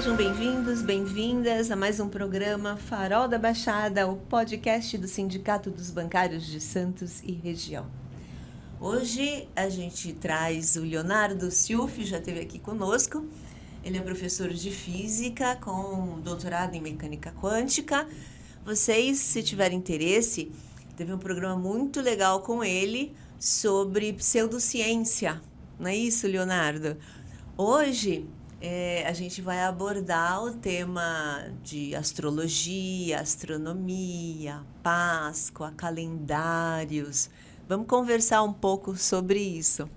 Sejam bem-vindos, bem-vindas a mais um programa Farol da Baixada, o podcast do Sindicato dos Bancários de Santos e Região. Hoje a gente traz o Leonardo Ciuffi, já esteve aqui conosco. Ele é professor de Física com doutorado em Mecânica Quântica. Vocês, se tiverem interesse, teve um programa muito legal com ele sobre pseudociência. Não é isso, Leonardo? Hoje a gente vai abordar o tema de astrologia, astronomia, Páscoa, calendários. Vamos conversar um pouco sobre isso.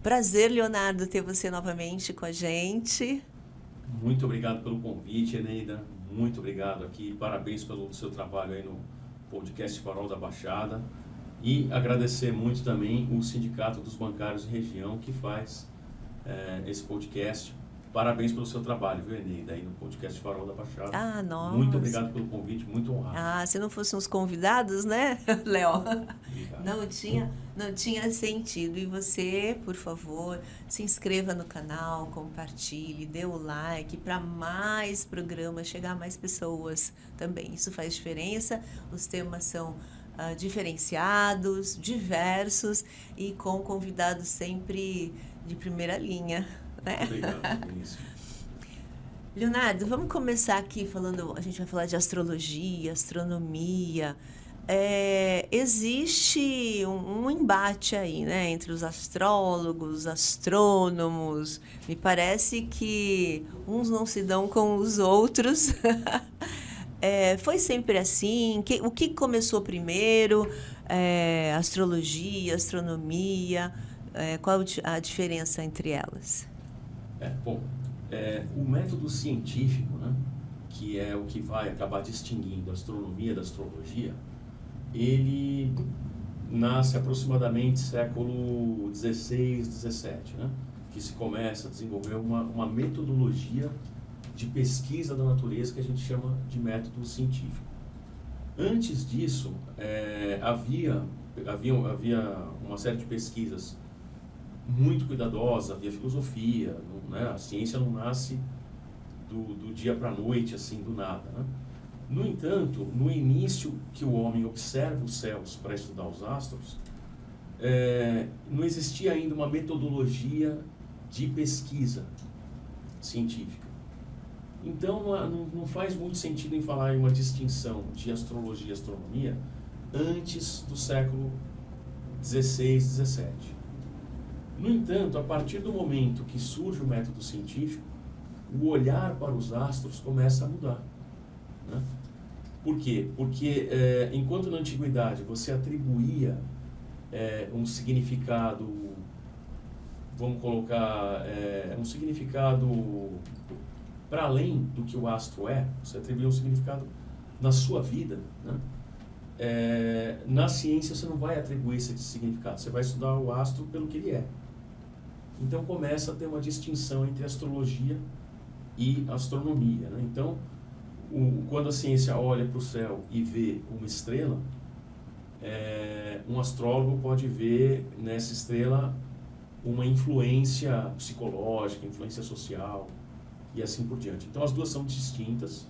Prazer, Leonardo, ter você novamente com a gente. Muito obrigado pelo convite, Eneida. Muito obrigado aqui. Parabéns pelo seu trabalho aí no podcast Farol da Baixada. E agradecer muito também o Sindicato dos Bancários de Região que faz esse podcast. Parabéns pelo seu trabalho, viu, Eneida, aí no podcast Farol da Baixada. Ah, nossa. Muito obrigado pelo convite, muito honrado. Ah, se não fossem os convidados, né, Léo? Obrigado. Não tinha sentido. E você, por favor, se inscreva no canal, compartilhe, dê o like para mais programas, chegar a mais pessoas também. Isso faz diferença. Os temas são diferenciados, diversos e com convidados sempre de primeira linha. Né? Obrigado, Vinícius. Leonardo, vamos começar aqui falando, a gente vai falar de astrologia, astronomia. Existe um embate aí, né, entre os astrólogos, astrônomos. Me parece que uns não se dão com os outros. Foi sempre assim? O que começou primeiro? Astrologia, astronomia? Qual a diferença entre elas? O método científico, né, que é o que vai acabar distinguindo a astronomia da astrologia, ele nasce aproximadamente século XVI, XVII, né, que se começa a desenvolver uma metodologia de pesquisa da natureza que a gente chama de método científico. Antes disso, havia uma série de pesquisas muito cuidadosa, havia filosofia, né? A ciência não nasce do dia para a noite, assim, do nada, né? No entanto, no início que o homem observa os céus para estudar os astros, não existia ainda uma metodologia de pesquisa científica. Então, não faz muito sentido em falar em uma distinção de astrologia e astronomia antes do século XVI, XVII. No entanto, a partir do momento que surge o método científico, o olhar para os astros começa a mudar, né? Por quê? Porque enquanto na antiguidade você atribuía um significado, vamos colocar, um significado para além do que o astro é, você atribuía um significado na sua vida, né? Na ciência você não vai atribuir esse significado, você vai estudar o astro pelo que ele é. Então começa a ter uma distinção entre astrologia e astronomia, né? Então, quando a ciência olha para o céu e vê uma estrela, um astrólogo pode ver nessa estrela uma influência psicológica, influência social e assim por diante. Então as duas são distintas.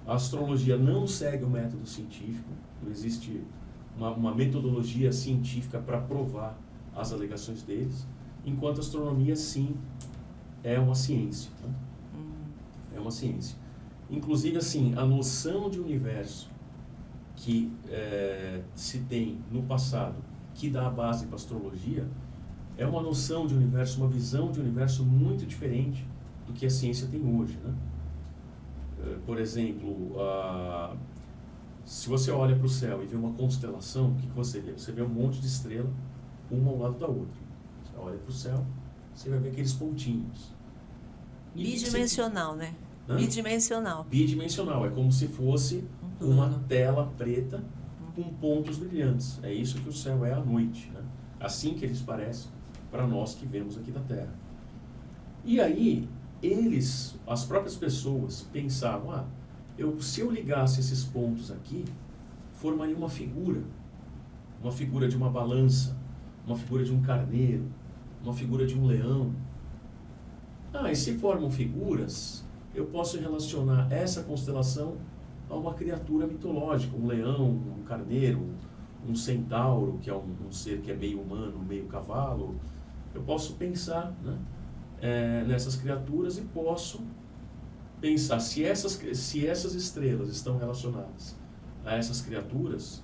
A astrologia não segue o método científico, não existe uma metodologia científica para provar as alegações deles, enquanto a astronomia, sim, é uma ciência, né? É uma ciência. Inclusive, assim, a noção de universo que se tem no passado, que dá a base para a astrologia, é uma noção de universo, uma visão de universo muito diferente do que a ciência tem hoje, né? Por exemplo, se você olha para o céu e vê uma constelação, o que você vê? Você vê um monte de estrela, uma ao lado da outra. Você olha para o céu, você vai ver aqueles pontinhos. Bidimensional, né? Bidimensional. Bidimensional, é como se fosse uma tela preta com pontos brilhantes. É isso que o céu é à noite, né? Assim que eles parecem para nós que vemos aqui da Terra. E aí, as próprias pessoas pensavam, se eu ligasse esses pontos aqui, formaria uma figura de uma balança, uma figura de um carneiro, uma figura de um leão. E se formam figuras, eu posso relacionar essa constelação a uma criatura mitológica, um leão, um carneiro, um centauro, que é um ser que é meio humano, meio cavalo. Eu posso pensar, né, nessas criaturas e posso pensar se essas estrelas estão relacionadas a essas criaturas,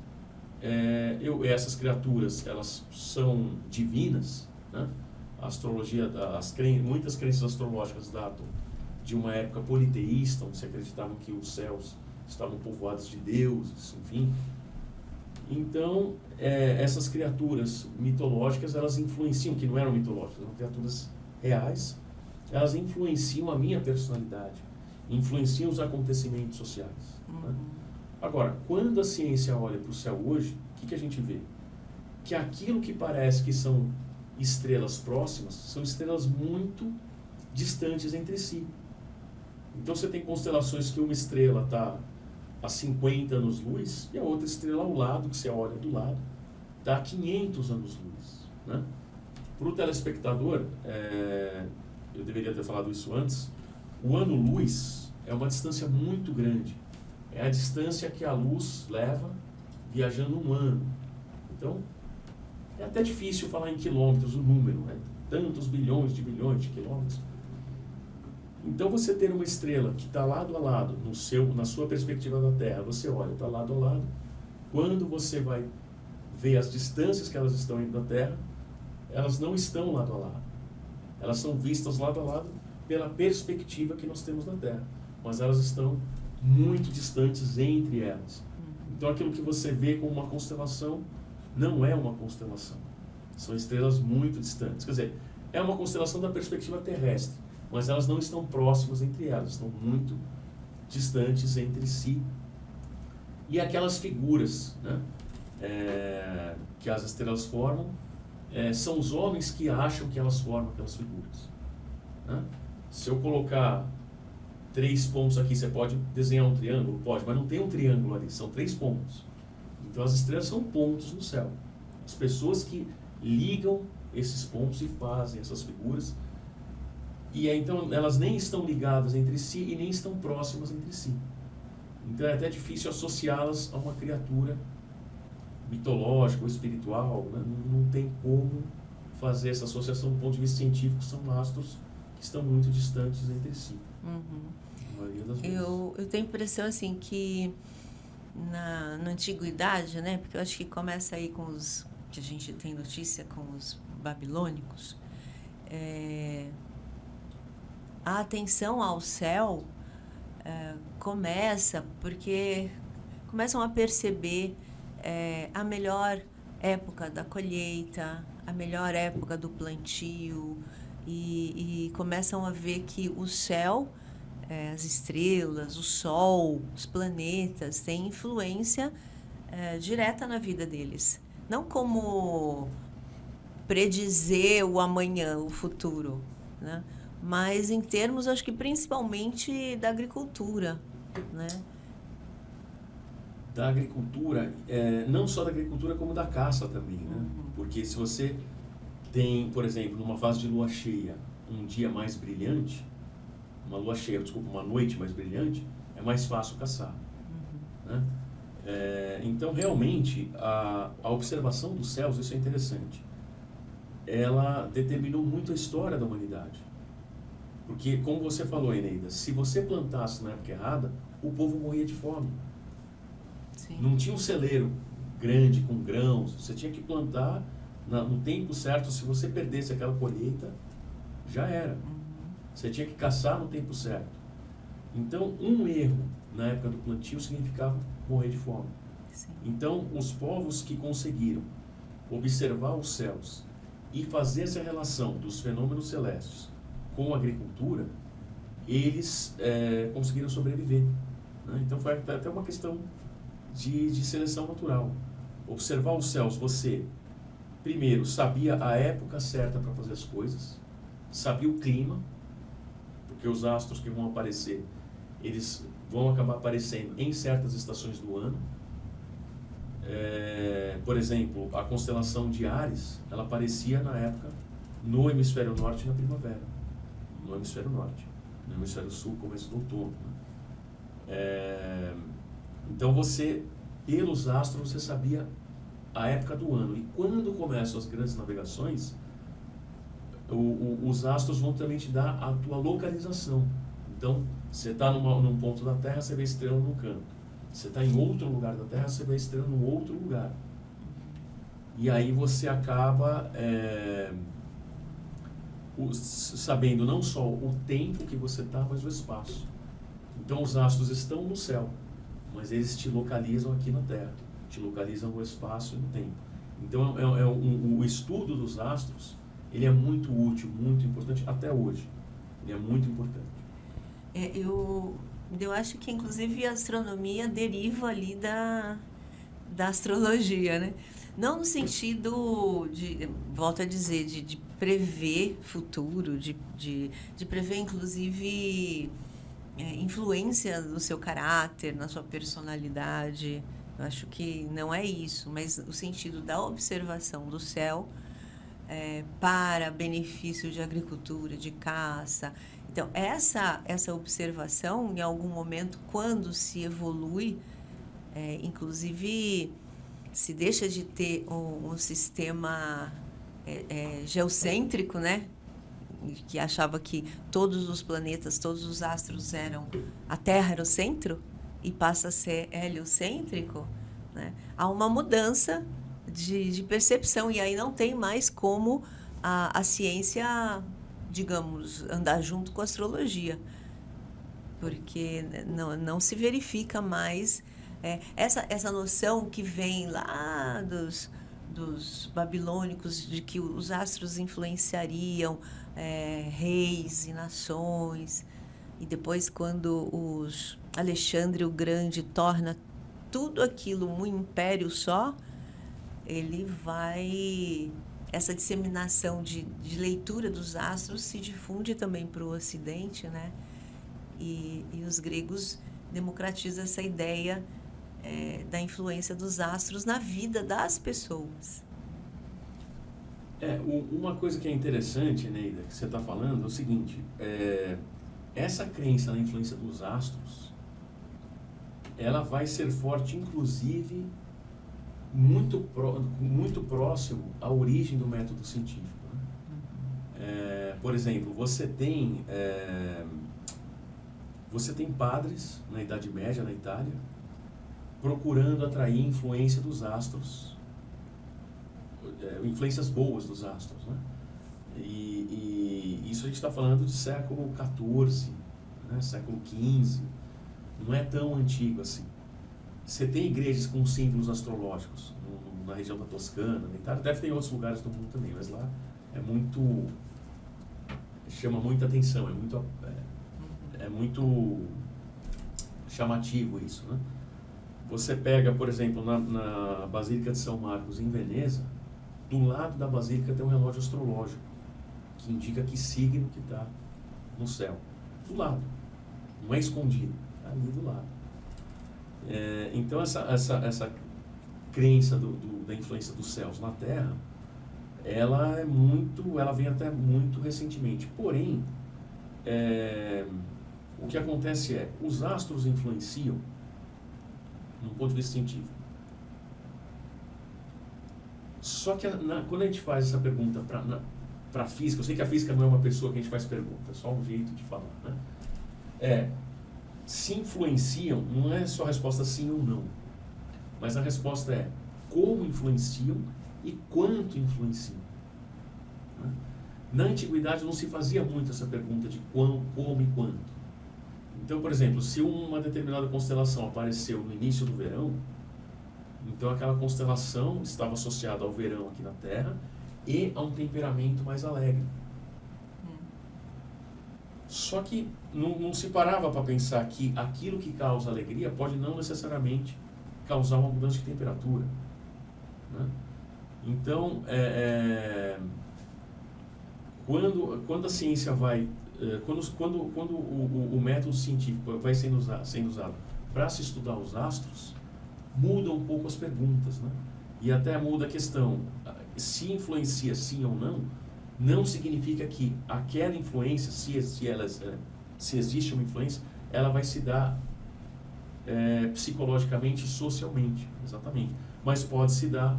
essas criaturas elas são divinas, né? A astrologia, muitas crenças astrológicas datam de uma época politeísta, onde se acreditavam que os céus estavam povoados de deuses, enfim. Então, essas criaturas mitológicas, elas influenciam, que não eram mitológicas, eram criaturas reais, elas influenciam a minha personalidade, influenciam os acontecimentos sociais. Né? Agora, quando a ciência olha para o céu hoje, o que a gente vê? Que aquilo que parece que são estrelas próximas, são estrelas muito distantes entre si. Então você tem constelações que uma estrela está a 50 anos-luz e a outra estrela ao lado, que você olha do lado, está a 500 anos-luz. Né? Para o telespectador, eu deveria ter falado isso antes, o ano-luz é uma distância muito grande. É a distância que a luz leva viajando um ano. Então, é até difícil falar em quilômetros o número, né? Tantos bilhões de quilômetros. Então, você ter uma estrela que está lado a lado, na sua perspectiva da Terra, você olha, está lado a lado. Quando você vai ver as distâncias que elas estão indo da Terra, elas não estão lado a lado. Elas são vistas lado a lado pela perspectiva que nós temos da Terra. Mas elas estão muito distantes entre elas. Então, aquilo que você vê como uma constelação não é uma constelação. São estrelas muito distantes. Quer dizer, é uma constelação da perspectiva terrestre, mas elas não estão próximas entre elas, estão muito distantes entre si. E aquelas figuras, né, que as estrelas formam, são os homens que acham que elas formam aquelas figuras. Né? Se eu colocar 3 pontos aqui, você pode desenhar um triângulo? Pode, mas não tem um triângulo ali, são 3 pontos. Então as estrelas são pontos no céu. As pessoas que ligam esses pontos e fazem essas figuras. E então elas nem estão ligadas entre si e nem estão próximas entre si. Então é até difícil associá-las a uma criatura mitológica ou espiritual. Né? Não tem como fazer essa associação do ponto de vista científico, são astros que estão muito distantes entre si. A maioria das vezes. Eu tenho a impressão assim que na antiguidade, né, porque eu acho que começa aí com os que a gente tem notícia com os babilônicos, a atenção ao céu começa porque começam a perceber a melhor época da colheita, a melhor época do plantio e começam a ver que o céu, as estrelas, o sol, os planetas têm influência direta na vida deles. Não como predizer o amanhã, o futuro, né? Mas em termos, acho que principalmente da agricultura, né? Da agricultura, não só da agricultura, como da caça também, né? Porque se você tem, por exemplo, numa fase de lua cheia, um dia mais brilhante, uma noite mais brilhante, é mais fácil caçar. Né? Então, realmente, a observação dos céus, isso é interessante, ela determinou muito a história da humanidade. Porque, como você falou, Eneida, se você plantasse na época errada, o povo morria de fome. Sim. Não tinha um celeiro grande com grãos, você tinha que plantar no tempo certo. Se você perdesse aquela colheita, já era. Você tinha que caçar no tempo certo. Então, um erro na época do plantio significava morrer de fome. Sim. Então, os povos que conseguiram observar os céus e fazer essa relação dos fenômenos celestes com a agricultura, eles conseguiram sobreviver. Né? Então, foi até uma questão de seleção natural. Observar os céus, você, primeiro, sabia a época certa para fazer as coisas, sabia o clima, porque os astros que vão aparecer, eles vão acabar aparecendo em certas estações do ano. Por exemplo, a constelação de Áries, ela aparecia na época no hemisfério norte na primavera, no hemisfério norte. no hemisfério sul, começo do outono. Né? Então você, pelos astros, você sabia a época do ano. E quando começam as grandes navegações, os astros vão também te dar a tua localização. Então, você está num ponto da Terra, você vê estrela num canto. Você está em outro lugar da Terra, você vê estrela num outro lugar. E aí você acaba sabendo não só o tempo que você está, mas o espaço. Então, os astros estão no céu, mas eles te localizam aqui na Terra. Te localizam no espaço e no tempo. Então, o estudo dos astros, ele é muito útil, muito importante até hoje. Ele é muito importante. Eu acho que, inclusive, a astronomia deriva ali da astrologia, né? Não no sentido de, volto a dizer, de prever futuro, de prever, inclusive, influência no seu caráter, na sua personalidade. Eu acho que não é isso, mas o sentido da observação do céu para benefício de agricultura, de caça. Então, essa observação, em algum momento, quando se evolui, inclusive, se deixa de ter um sistema geocêntrico, né? Que achava que todos os planetas, todos os astros a Terra era o centro, e passa a ser heliocêntrico, né? Há uma mudança de percepção, e aí não tem mais como a ciência, digamos, andar junto com a astrologia, porque não se verifica mais essa noção que vem lá dos babilônicos de que os astros influenciariam reis e nações, e depois quando Alexandre o Grande torna tudo aquilo um império só, ele vai... Essa disseminação de leitura dos astros se difunde também para o Ocidente, né? E os gregos democratizam essa ideia da influência dos astros na vida das pessoas. Uma coisa que é interessante, Neida, que você está falando, é o seguinte, essa crença na influência dos astros, ela vai ser forte, inclusive, muito próximo à origem do método científico. Né? Por exemplo, você tem padres na Idade Média, na Itália, procurando atrair influência dos astros, influências boas dos astros. Né? E isso a gente está falando de século XIV, né? Século XV, não é tão antigo assim. Você tem igrejas com símbolos astrológicos na região da Toscana, na Itália, deve ter em outros lugares do mundo também, mas lá chama muita atenção, é muito chamativo isso, né? Você pega, por exemplo, na Basílica de São Marcos, em Veneza, do lado da Basílica tem um relógio astrológico, que indica que signo que está no céu. Do lado, não é escondido, está ali do lado. Então essa crença da influência dos céus na Terra, ela vem até muito recentemente. Porém, o que acontece os astros influenciam num ponto de vista científico. Só que quando a gente faz essa pergunta para a física, eu sei que a física não é uma pessoa que a gente faz pergunta, é só um jeito de falar, né? Se influenciam, não é só a resposta sim ou não, mas a resposta é como influenciam e quanto influenciam. Né? Na antiguidade não se fazia muito essa pergunta de como e quanto. Então, por exemplo, se uma determinada constelação apareceu no início do verão, então aquela constelação estava associada ao verão aqui na Terra e a um temperamento mais alegre. Só que não se parava para pensar que aquilo que causa alegria pode não necessariamente causar uma mudança de temperatura. Né? Então, quando a ciência vai... Quando o método científico vai sendo usado para se estudar os astros, muda um pouco as perguntas, né? E até muda a questão, se influencia sim ou não significa que aquela influência, se se existe uma influência, ela vai se dar psicologicamente e socialmente, exatamente. Mas pode se dar,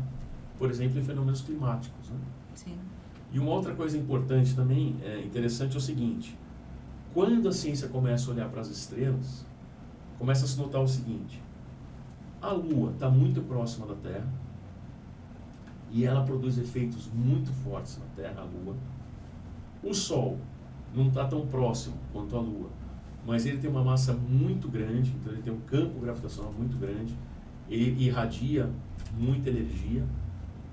por exemplo, em fenômenos climáticos, né? Sim. E uma outra coisa importante também, interessante, é o seguinte: quando a ciência começa a olhar para as estrelas, começa a se notar o seguinte: a Lua está muito próxima da Terra e ela produz efeitos muito fortes na Terra, a Lua. O Sol não está tão próximo quanto a Lua, mas ele tem uma massa muito grande, então ele tem um campo gravitacional muito grande, ele irradia muita energia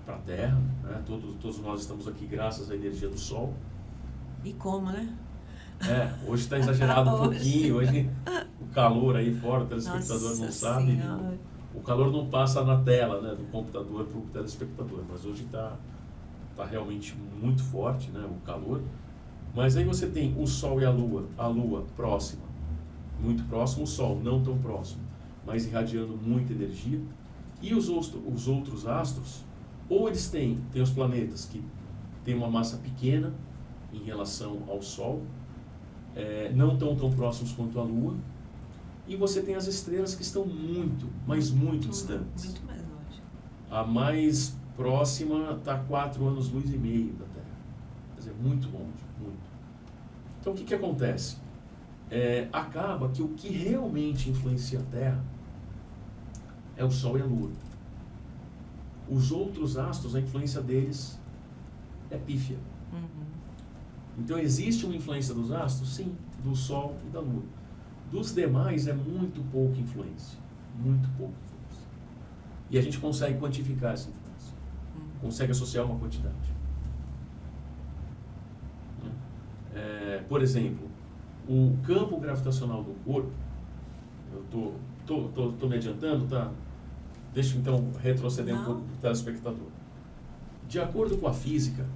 para a Terra, né? Todos nós estamos aqui graças à energia do Sol. E como, né? Hoje está exagerado um pouquinho, hoje o calor aí fora, o telespectador Nossa não sabe, Senhora. o calor não passa na tela, né, do computador para o telespectador, mas hoje está realmente muito forte, né, o calor. Mas aí você tem o Sol e a Lua próxima, muito próximo, o Sol não tão próximo, mas irradiando muita energia. E os outros astros, ou eles têm os planetas que têm uma massa pequena em relação ao Sol, não tão próximos quanto a Lua, e você tem as estrelas que estão muito, mas muito distantes. Muito mais longe. A mais próxima está a 4 anos-luz e meio da Terra. Quer dizer, muito longe, muito. Então, o que acontece? Acaba que o que realmente influencia a Terra é o Sol e a Lua. Os outros astros, a influência deles é pífia. Uhum. Então, existe uma influência dos astros? Sim, do Sol e da Lua. Dos demais é muito pouca influência. Muito pouca influência. E a gente consegue quantificar essa influência. Consegue associar uma quantidade. Por exemplo, o campo gravitacional do corpo, eu tô me adiantando, tá? Deixa eu então retroceder um pouco para o telespectador. De acordo com a física,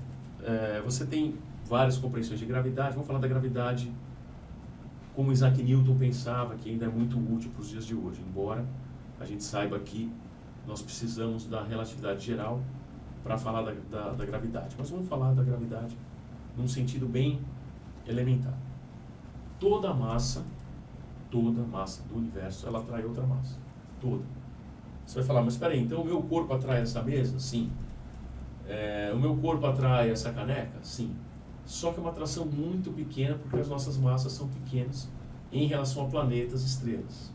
você tem várias compreensões de gravidade. Vamos falar da gravidade como Isaac Newton pensava, que ainda é muito útil para os dias de hoje, embora a gente saiba que nós precisamos da relatividade geral para falar da gravidade. Mas vamos falar da gravidade num sentido bem elementar. Toda massa do universo, ela atrai outra massa. Toda. Você vai falar, mas espera aí, então o meu corpo atrai essa mesa? Sim. O meu corpo atrai essa caneca? Sim. Só que é uma atração muito pequena, porque as nossas massas são pequenas em relação a planetas e estrelas.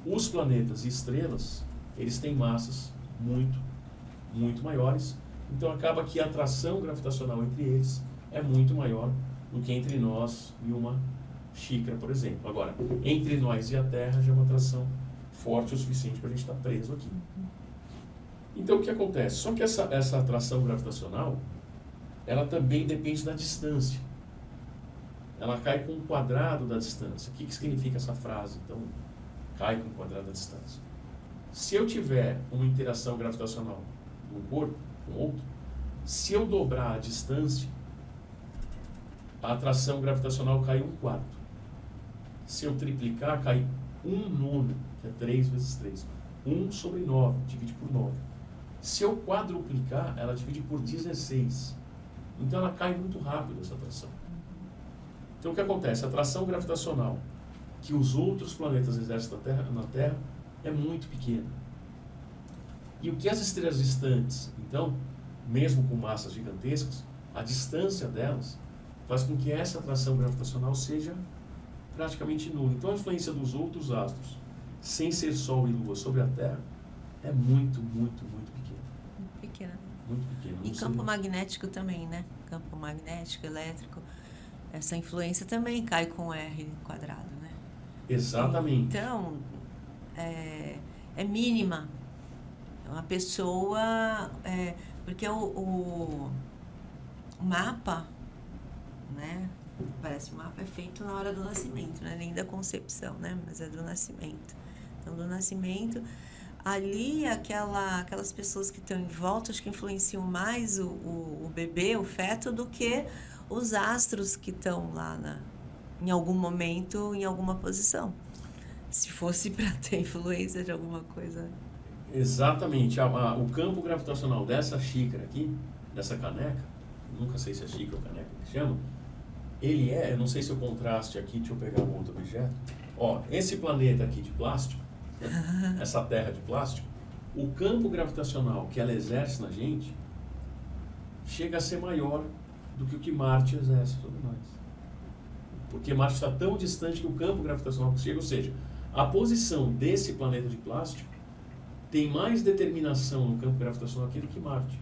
Os planetas e estrelas, eles têm massas muito, muito maiores, então acaba que a atração gravitacional entre eles é muito maior do que entre nós e uma xícara, por exemplo. Agora, entre nós e a Terra já é uma atração forte o suficiente para a gente estar preso aqui. Então, o que acontece? Só que essa atração gravitacional, ela também depende da distância. Ela cai com o quadrado da distância. O que significa essa frase? Então, cai com o quadrado da distância. Se eu tiver uma interação gravitacional de um corpo com outro, se eu dobrar a distância, a atração gravitacional cai 1/4. Se eu triplicar, cai 1/9, que é 3 vezes 3. 1/9, divide por 9. Se eu quadruplicar, ela divide por 16. Então ela cai muito rápido, essa atração. Então o que acontece? A atração gravitacional que os outros planetas exercem na Terra é muito pequena. E o que as estrelas distantes, então, mesmo com massas gigantescas, a distância delas faz com que essa atração gravitacional seja praticamente nula. Então a influência dos outros astros, sem ser Sol e Lua, sobre a Terra, é muito, muito, muito pequena. Muito pequena. Muito pequena. E campo magnético também, né? Campo magnético, elétrico. Essa influência também cai com R quadrado, né? Exatamente. Então, é mínima. Uma pessoa... porque o mapa, né? Parece que o mapa é feito na hora do nascimento, não é nem da concepção, né? Mas é do nascimento. Então, do nascimento... Ali, aquelas pessoas que estão em volta, acho que influenciam mais o bebê, o feto, do que os astros que estão lá em algum momento, em alguma posição. Se fosse para ter influência de alguma coisa. Exatamente. O campo gravitacional dessa xícara aqui, dessa caneca, nunca sei se é xícara ou caneca que chama, ele é, não sei se o contraste aqui, deixa eu pegar um outro objeto. Ó, esse planeta aqui de plástico, essa Terra de plástico, o campo gravitacional que ela exerce na gente chega a ser maior do que o que Marte exerce sobre nós. Porque Marte está tão distante que o campo gravitacional chega, ou seja, a posição desse planeta de plástico tem mais determinação no campo gravitacional aqui do que Marte.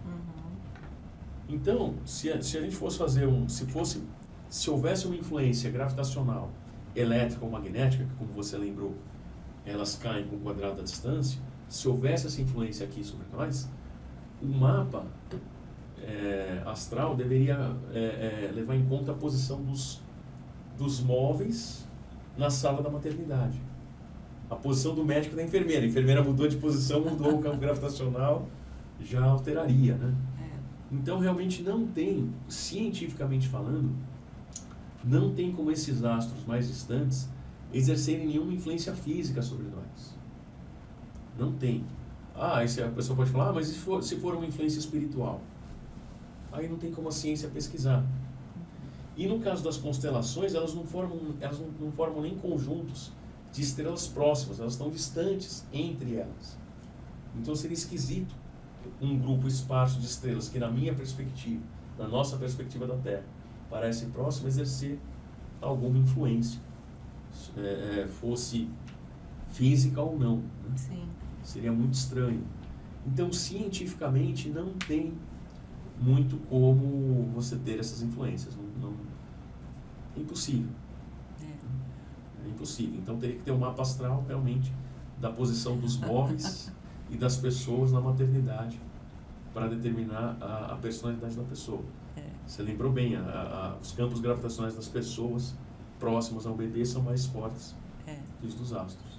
Então, se a gente fosse fazer se houvesse uma influência gravitacional, elétrica ou magnética, que como você lembrou, elas caem com o quadrado da distância, se houvesse essa influência aqui sobre nós, o mapa astral deveria levar em conta a posição dos móveis na sala da maternidade. A posição do médico e da enfermeira. A enfermeira mudou de posição, mudou o campo gravitacional, já alteraria, né? Então, realmente não tem, cientificamente falando, não tem como esses astros mais distantes exercerem nenhuma influência física sobre nós. Não tem. Aí a pessoa pode falar, mas se for uma influência espiritual? Aí não tem como a ciência pesquisar. E no caso das constelações, elas não formam nem conjuntos de estrelas próximas, elas estão distantes entre elas. Então seria esquisito um grupo esparso de estrelas que, na minha perspectiva, na nossa perspectiva da Terra, parece próximo, exercer alguma influência, fosse física ou não, né? Sim. Seria muito estranho. Então, cientificamente, não tem muito como você ter essas influências. É impossível. É impossível. Então, teria que ter um mapa astral, realmente, da posição dos móveis e das pessoas na maternidade para determinar a personalidade da pessoa. Você lembrou bem, os campos gravitacionais das pessoas próximas ao bebê são mais fortes que os dos astros.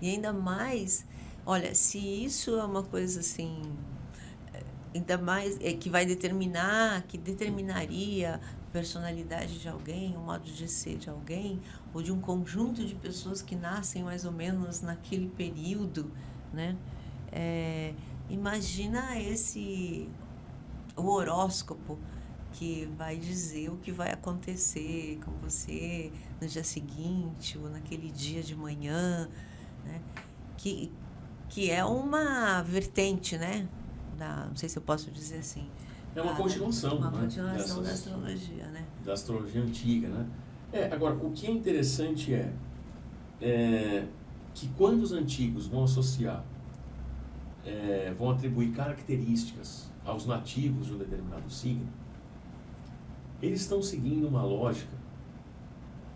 E ainda mais, olha, se isso é uma coisa assim, ainda mais que determinaria a personalidade de alguém, o modo de ser de alguém, ou de um conjunto de pessoas que nascem mais ou menos naquele período, né? Imagina o horóscopo que vai dizer o que vai acontecer com você no dia seguinte ou naquele dia de manhã, né? Que é uma vertente, né? Não sei se eu posso dizer assim. É uma continuação, uma né? continuação da astrologia, né? Da astrologia antiga, né? Agora, o que é interessante que quando os antigos vão associar, vão atribuir características aos nativos de um determinado signo, eles estão seguindo uma lógica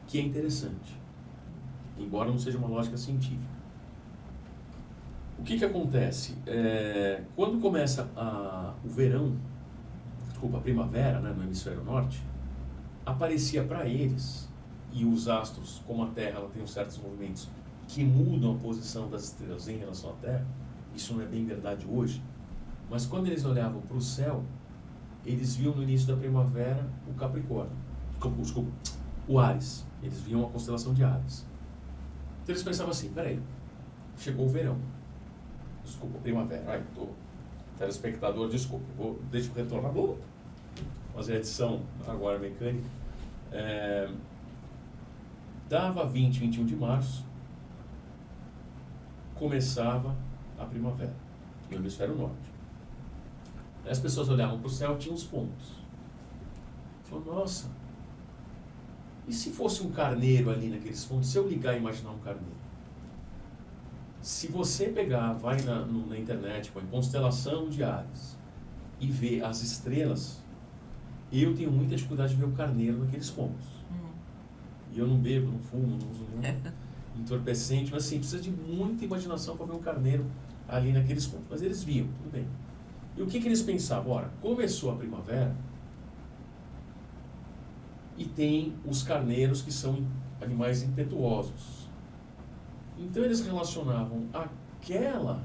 que é interessante, embora não seja uma lógica científica. O que acontece? Quando começa o verão, a primavera, né, no hemisfério norte, aparecia para eles, e os astros, como a Terra ela tem certos movimentos que mudam a posição das estrelas em relação à Terra, isso não é bem verdade hoje, mas quando eles olhavam para o céu, eles viam no início da primavera o Capricórnio, o Áries, eles viam a constelação de Áries. Então eles pensavam assim, peraí, chegou o verão, primavera, telespectador, deixa eu retornar, vou fazer a edição agora mecânica. Dava 21 de março, começava a primavera, no hemisfério norte. As pessoas olhavam para o céu, tinha uns pontos. Falaram, nossa, e se fosse um carneiro ali naqueles pontos? Se eu ligar e imaginar um carneiro? Se você vai na internet, põe constelação de Áries e vê as estrelas, eu tenho muita dificuldade de ver o carneiro naqueles pontos. E eu não bebo, não fumo, não uso nenhum entorpecente, mas assim, precisa de muita imaginação para ver um carneiro ali naqueles pontos. Mas eles viam, tudo bem. E o que eles pensavam? Ora, começou a primavera e tem os carneiros que são animais impetuosos. Então eles relacionavam aquela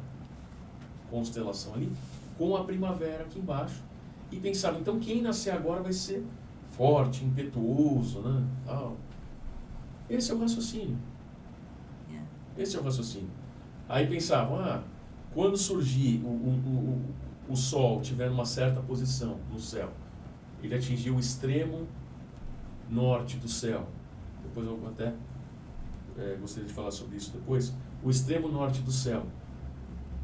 constelação ali com a primavera aqui embaixo e pensavam, então quem nascer agora vai ser forte, impetuoso, né? Esse é o raciocínio. Esse é o raciocínio. Aí pensavam, quando surgir o Sol tiver numa certa posição no céu, ele atingiu o extremo norte do céu. Depois eu até gostaria de falar sobre isso depois. O extremo norte do céu.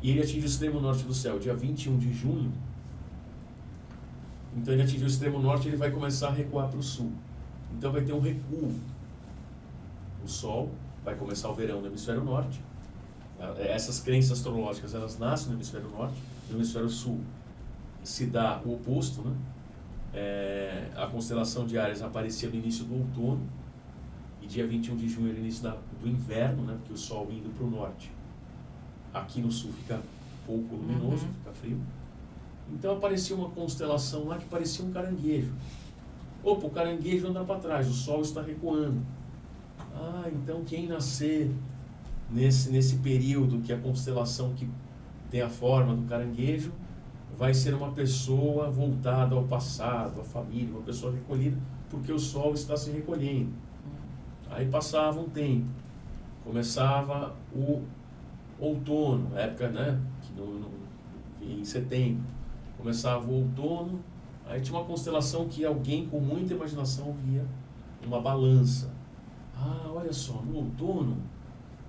E ele atinge o extremo norte do céu dia 21 de junho. Então ele atinge o extremo norte e ele vai começar a recuar para o sul. Então vai ter um recuo. O Sol vai começar o verão no hemisfério norte. Essas crenças astrológicas, elas nascem no hemisfério norte. No hemisfério sul se dá o oposto, né? A constelação de Áries aparecia no início do outono. E dia 21 de junho era o início do inverno, né? Porque o Sol indo para o norte. Aqui no sul fica pouco luminoso, fica frio. Então aparecia uma constelação lá que parecia um caranguejo. Opa, o caranguejo anda para trás, o Sol está recuando. Então quem nascer nesse período que a constelação que tem a forma do caranguejo vai ser uma pessoa voltada ao passado, à família, uma pessoa recolhida, porque o Sol está se recolhendo. Aí passava um tempo, começava o outono, época, né, em setembro, começava o outono, aí tinha uma constelação que alguém com muita imaginação via uma balança. Olha só, no outono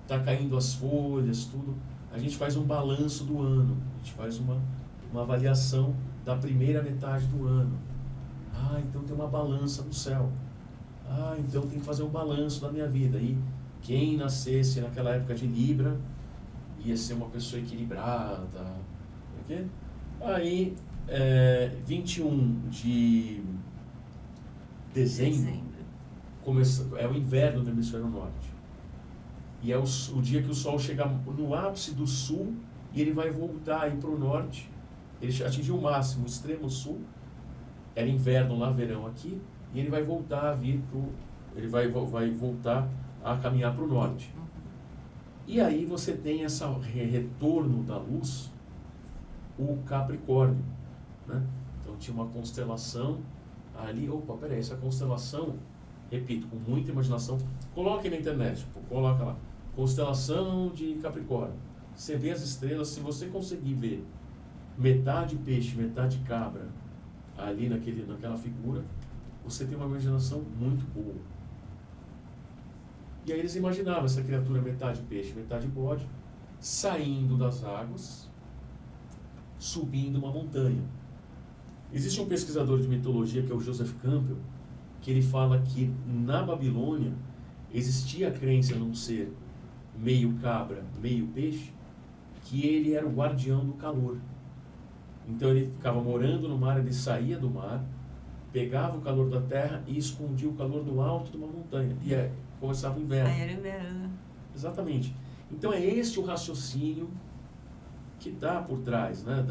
está caindo as folhas, tudo, a gente faz um balanço do ano, a gente faz uma avaliação da primeira metade do ano. Então tem uma balança no céu. Então tem que fazer um balanço da minha vida. E quem nascesse naquela época de Libra ia ser uma pessoa equilibrada. Okay? Aí, 21 de dezembro. É o inverno no hemisfério norte. E é o dia que o Sol chega no ápice do sul e ele vai voltar aí para o norte. Ele atingiu o máximo, o extremo sul. Era inverno lá, verão aqui. E ele vai voltar a vir ele vai voltar a caminhar para o norte. E aí você tem esse retorno da luz, o Capricórnio, né? Então tinha uma constelação ali. Opa, peraí, essa constelação, repito, com muita imaginação, coloque na internet, coloca lá, constelação de Capricórnio. Você vê as estrelas, se você conseguir ver metade peixe, metade cabra ali naquela figura, você tem uma imaginação muito boa. E aí eles imaginavam essa criatura metade peixe, metade bode, saindo das águas, subindo uma montanha. Existe um pesquisador de mitologia que é o Joseph Campbell, que ele fala que na Babilônia existia a crença num ser meio cabra, meio peixe, que ele era o guardião do calor. Então ele ficava morando no mar, ele saía do mar, pegava o calor da terra e escondia o calor do alto de uma montanha. E começava o inverno. Era inverno. Exatamente. Então é este o raciocínio que está por trás, né,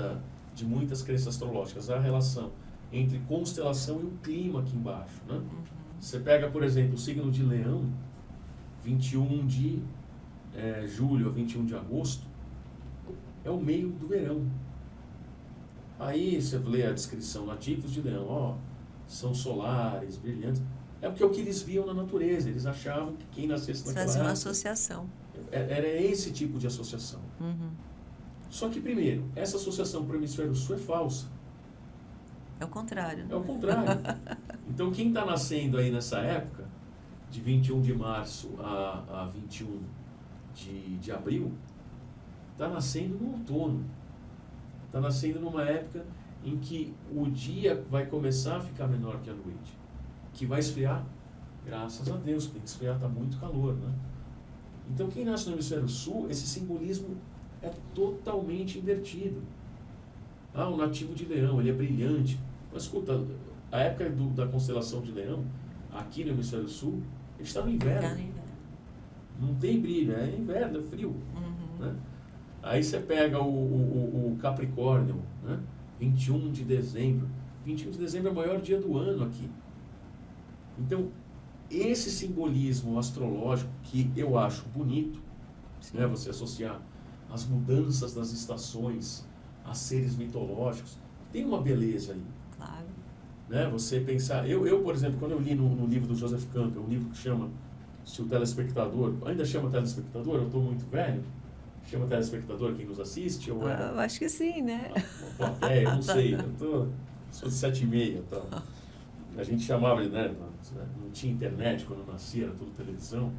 de muitas crenças astrológicas, a relação entre constelação e o clima aqui embaixo. Né? Você pega, por exemplo, o signo de Leão, 21 de julho a 21 de agosto, é o meio do verão. Aí você lê a descrição, nativos de Leão, são solares, brilhantes. É porque é o que eles viam na natureza. Eles achavam que quem nascesse naquela época... Fazia uma associação. Era esse tipo de associação. Só que, primeiro, essa associação para o hemisfério sul é falsa. É o contrário. É o contrário. Então, quem está nascendo aí nessa época, de 21 de março a 21 de abril, está nascendo no outono. Está nascendo numa época em que o dia vai começar a ficar menor que a noite. Que vai esfriar, graças a Deus, porque esfriar está muito calor, né? Então, quem nasce no hemisfério sul, esse simbolismo é totalmente invertido. O nativo de Leão, ele é brilhante. Mas, escuta, a época da constelação de Leão, aqui no hemisfério sul, ele está no inverno. Não tem brilho, é inverno, é frio. Né? Aí você pega o Capricórnio, né? 21 de dezembro. 21 de dezembro é o maior dia do ano aqui. Então, esse simbolismo astrológico que eu acho bonito, né? Você associar as mudanças das estações a seres mitológicos, tem uma beleza aí. Claro. Né? Você pensar... Eu, por exemplo, quando eu li no livro do Joseph Campbell, um livro que chama Se o Telespectador... Ainda chama Telespectador? Eu estou muito velho? Chama Telespectador quem nos assiste? Ou era... Eu acho que sim, né? Uma plateia, não sei. Sou de 7h30. Então. a gente chamava, né, não tinha internet quando eu nasci, era tudo televisão.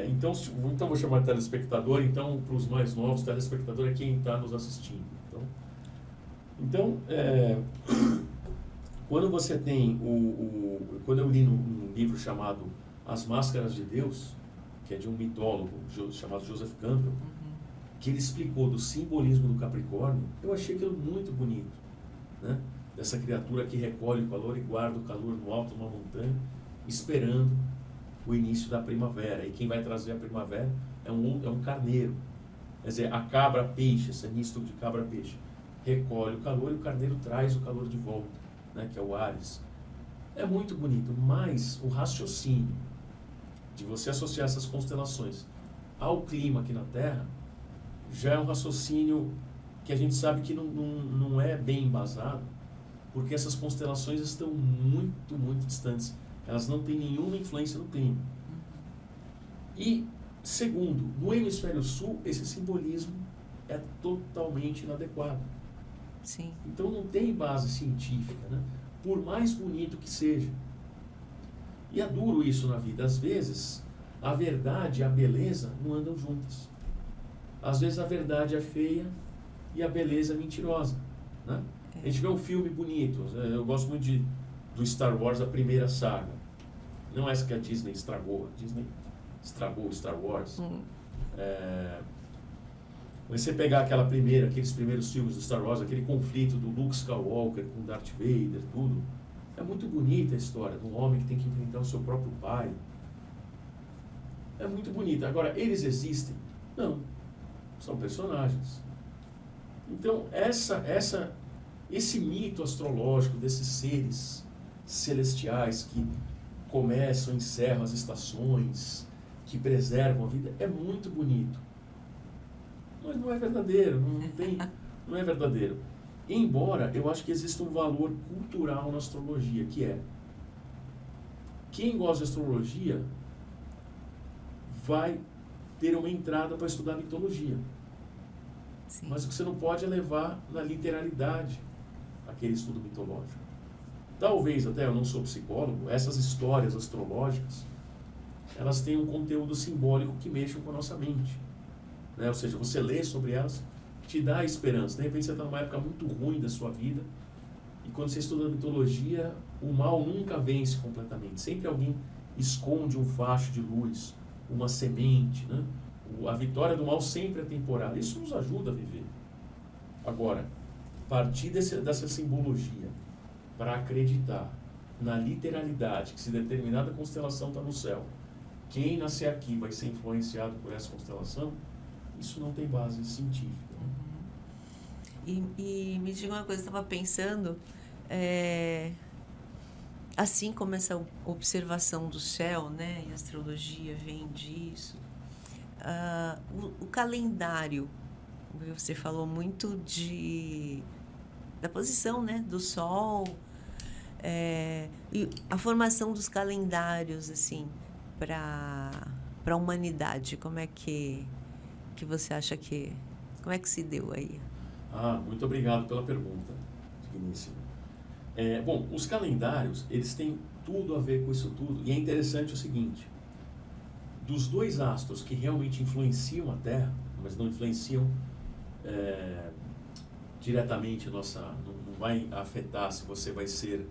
Então vou chamar de telespectador, então para os mais novos, telespectador é quem está nos assistindo. Então quando você tem quando eu li num livro chamado As Máscaras de Deus, que é de um mitólogo chamado Joseph Campbell, que ele explicou do simbolismo do Capricórnio, eu achei aquilo muito bonito, né? Dessa criatura que recolhe o calor e guarda o calor no alto de uma montanha, esperando o início da primavera. E quem vai trazer a primavera é um carneiro. Quer dizer, a cabra-peixe, esse misto de cabra-peixe, recolhe o calor e o carneiro traz o calor de volta, né? Que é o Áries. É muito bonito, mas o raciocínio de você associar essas constelações ao clima aqui na Terra já é um raciocínio que a gente sabe que não é bem embasado, porque essas constelações estão muito, muito distantes. Elas não têm nenhuma influência no clima. E, segundo, no hemisfério sul, esse simbolismo é totalmente inadequado. Sim. Então não tem base científica, né? Por mais bonito que seja. E é duro isso na vida. Às vezes, a verdade e a beleza não andam juntas. Às vezes a verdade é feia e a beleza é mentirosa, né? A gente vê um filme bonito. Eu gosto muito do Star Wars, a primeira saga. Não essa que a Disney estragou. A Disney estragou o Star Wars. Você pegar aqueles primeiros filmes do Star Wars, aquele conflito do Luke Skywalker com Darth Vader, tudo. É muito bonita a história de um homem que tem que enfrentar o seu próprio pai. É muito bonita. Agora, eles existem? Não. São personagens. Então, esse mito astrológico desses seres celestiais que começam e encerram as estações, que preservam a vida, é muito bonito. Mas não é verdadeiro, não é verdadeiro. Embora eu acho que existe um valor cultural na astrologia, que é: quem gosta de astrologia vai ter uma entrada para estudar mitologia. Sim. Mas o que você não pode é levar na literalidade aquele estudo mitológico. Talvez, até eu não sou psicólogo, essas histórias astrológicas, elas têm um conteúdo simbólico que mexe com a nossa mente, né? Ou seja, você lê sobre elas, te dá esperança. De repente você está numa época muito ruim da sua vida, e quando você estuda mitologia, o mal nunca vence completamente. Sempre alguém esconde um facho de luz, uma semente, né? A vitória do mal sempre é temporária. Isso nos ajuda a viver. Agora, partir dessa simbologia para acreditar na literalidade, que se determinada constelação está no céu, quem nascer aqui vai ser influenciado por essa constelação, isso não tem base científica. E me diga uma coisa, eu estava pensando, assim como essa observação do céu, né, e a astrologia vem disso, o calendário, você falou muito da posição, né, do Sol, e a formação dos calendários, assim, para a humanidade, como é que você acha como é que se deu aí? Muito obrigado pela pergunta, digníssimo. Bom, os calendários, eles têm tudo a ver com isso tudo, e é interessante o seguinte: dos dois astros que realmente influenciam a Terra, mas não influenciam diretamente não vai afetar se você vai ser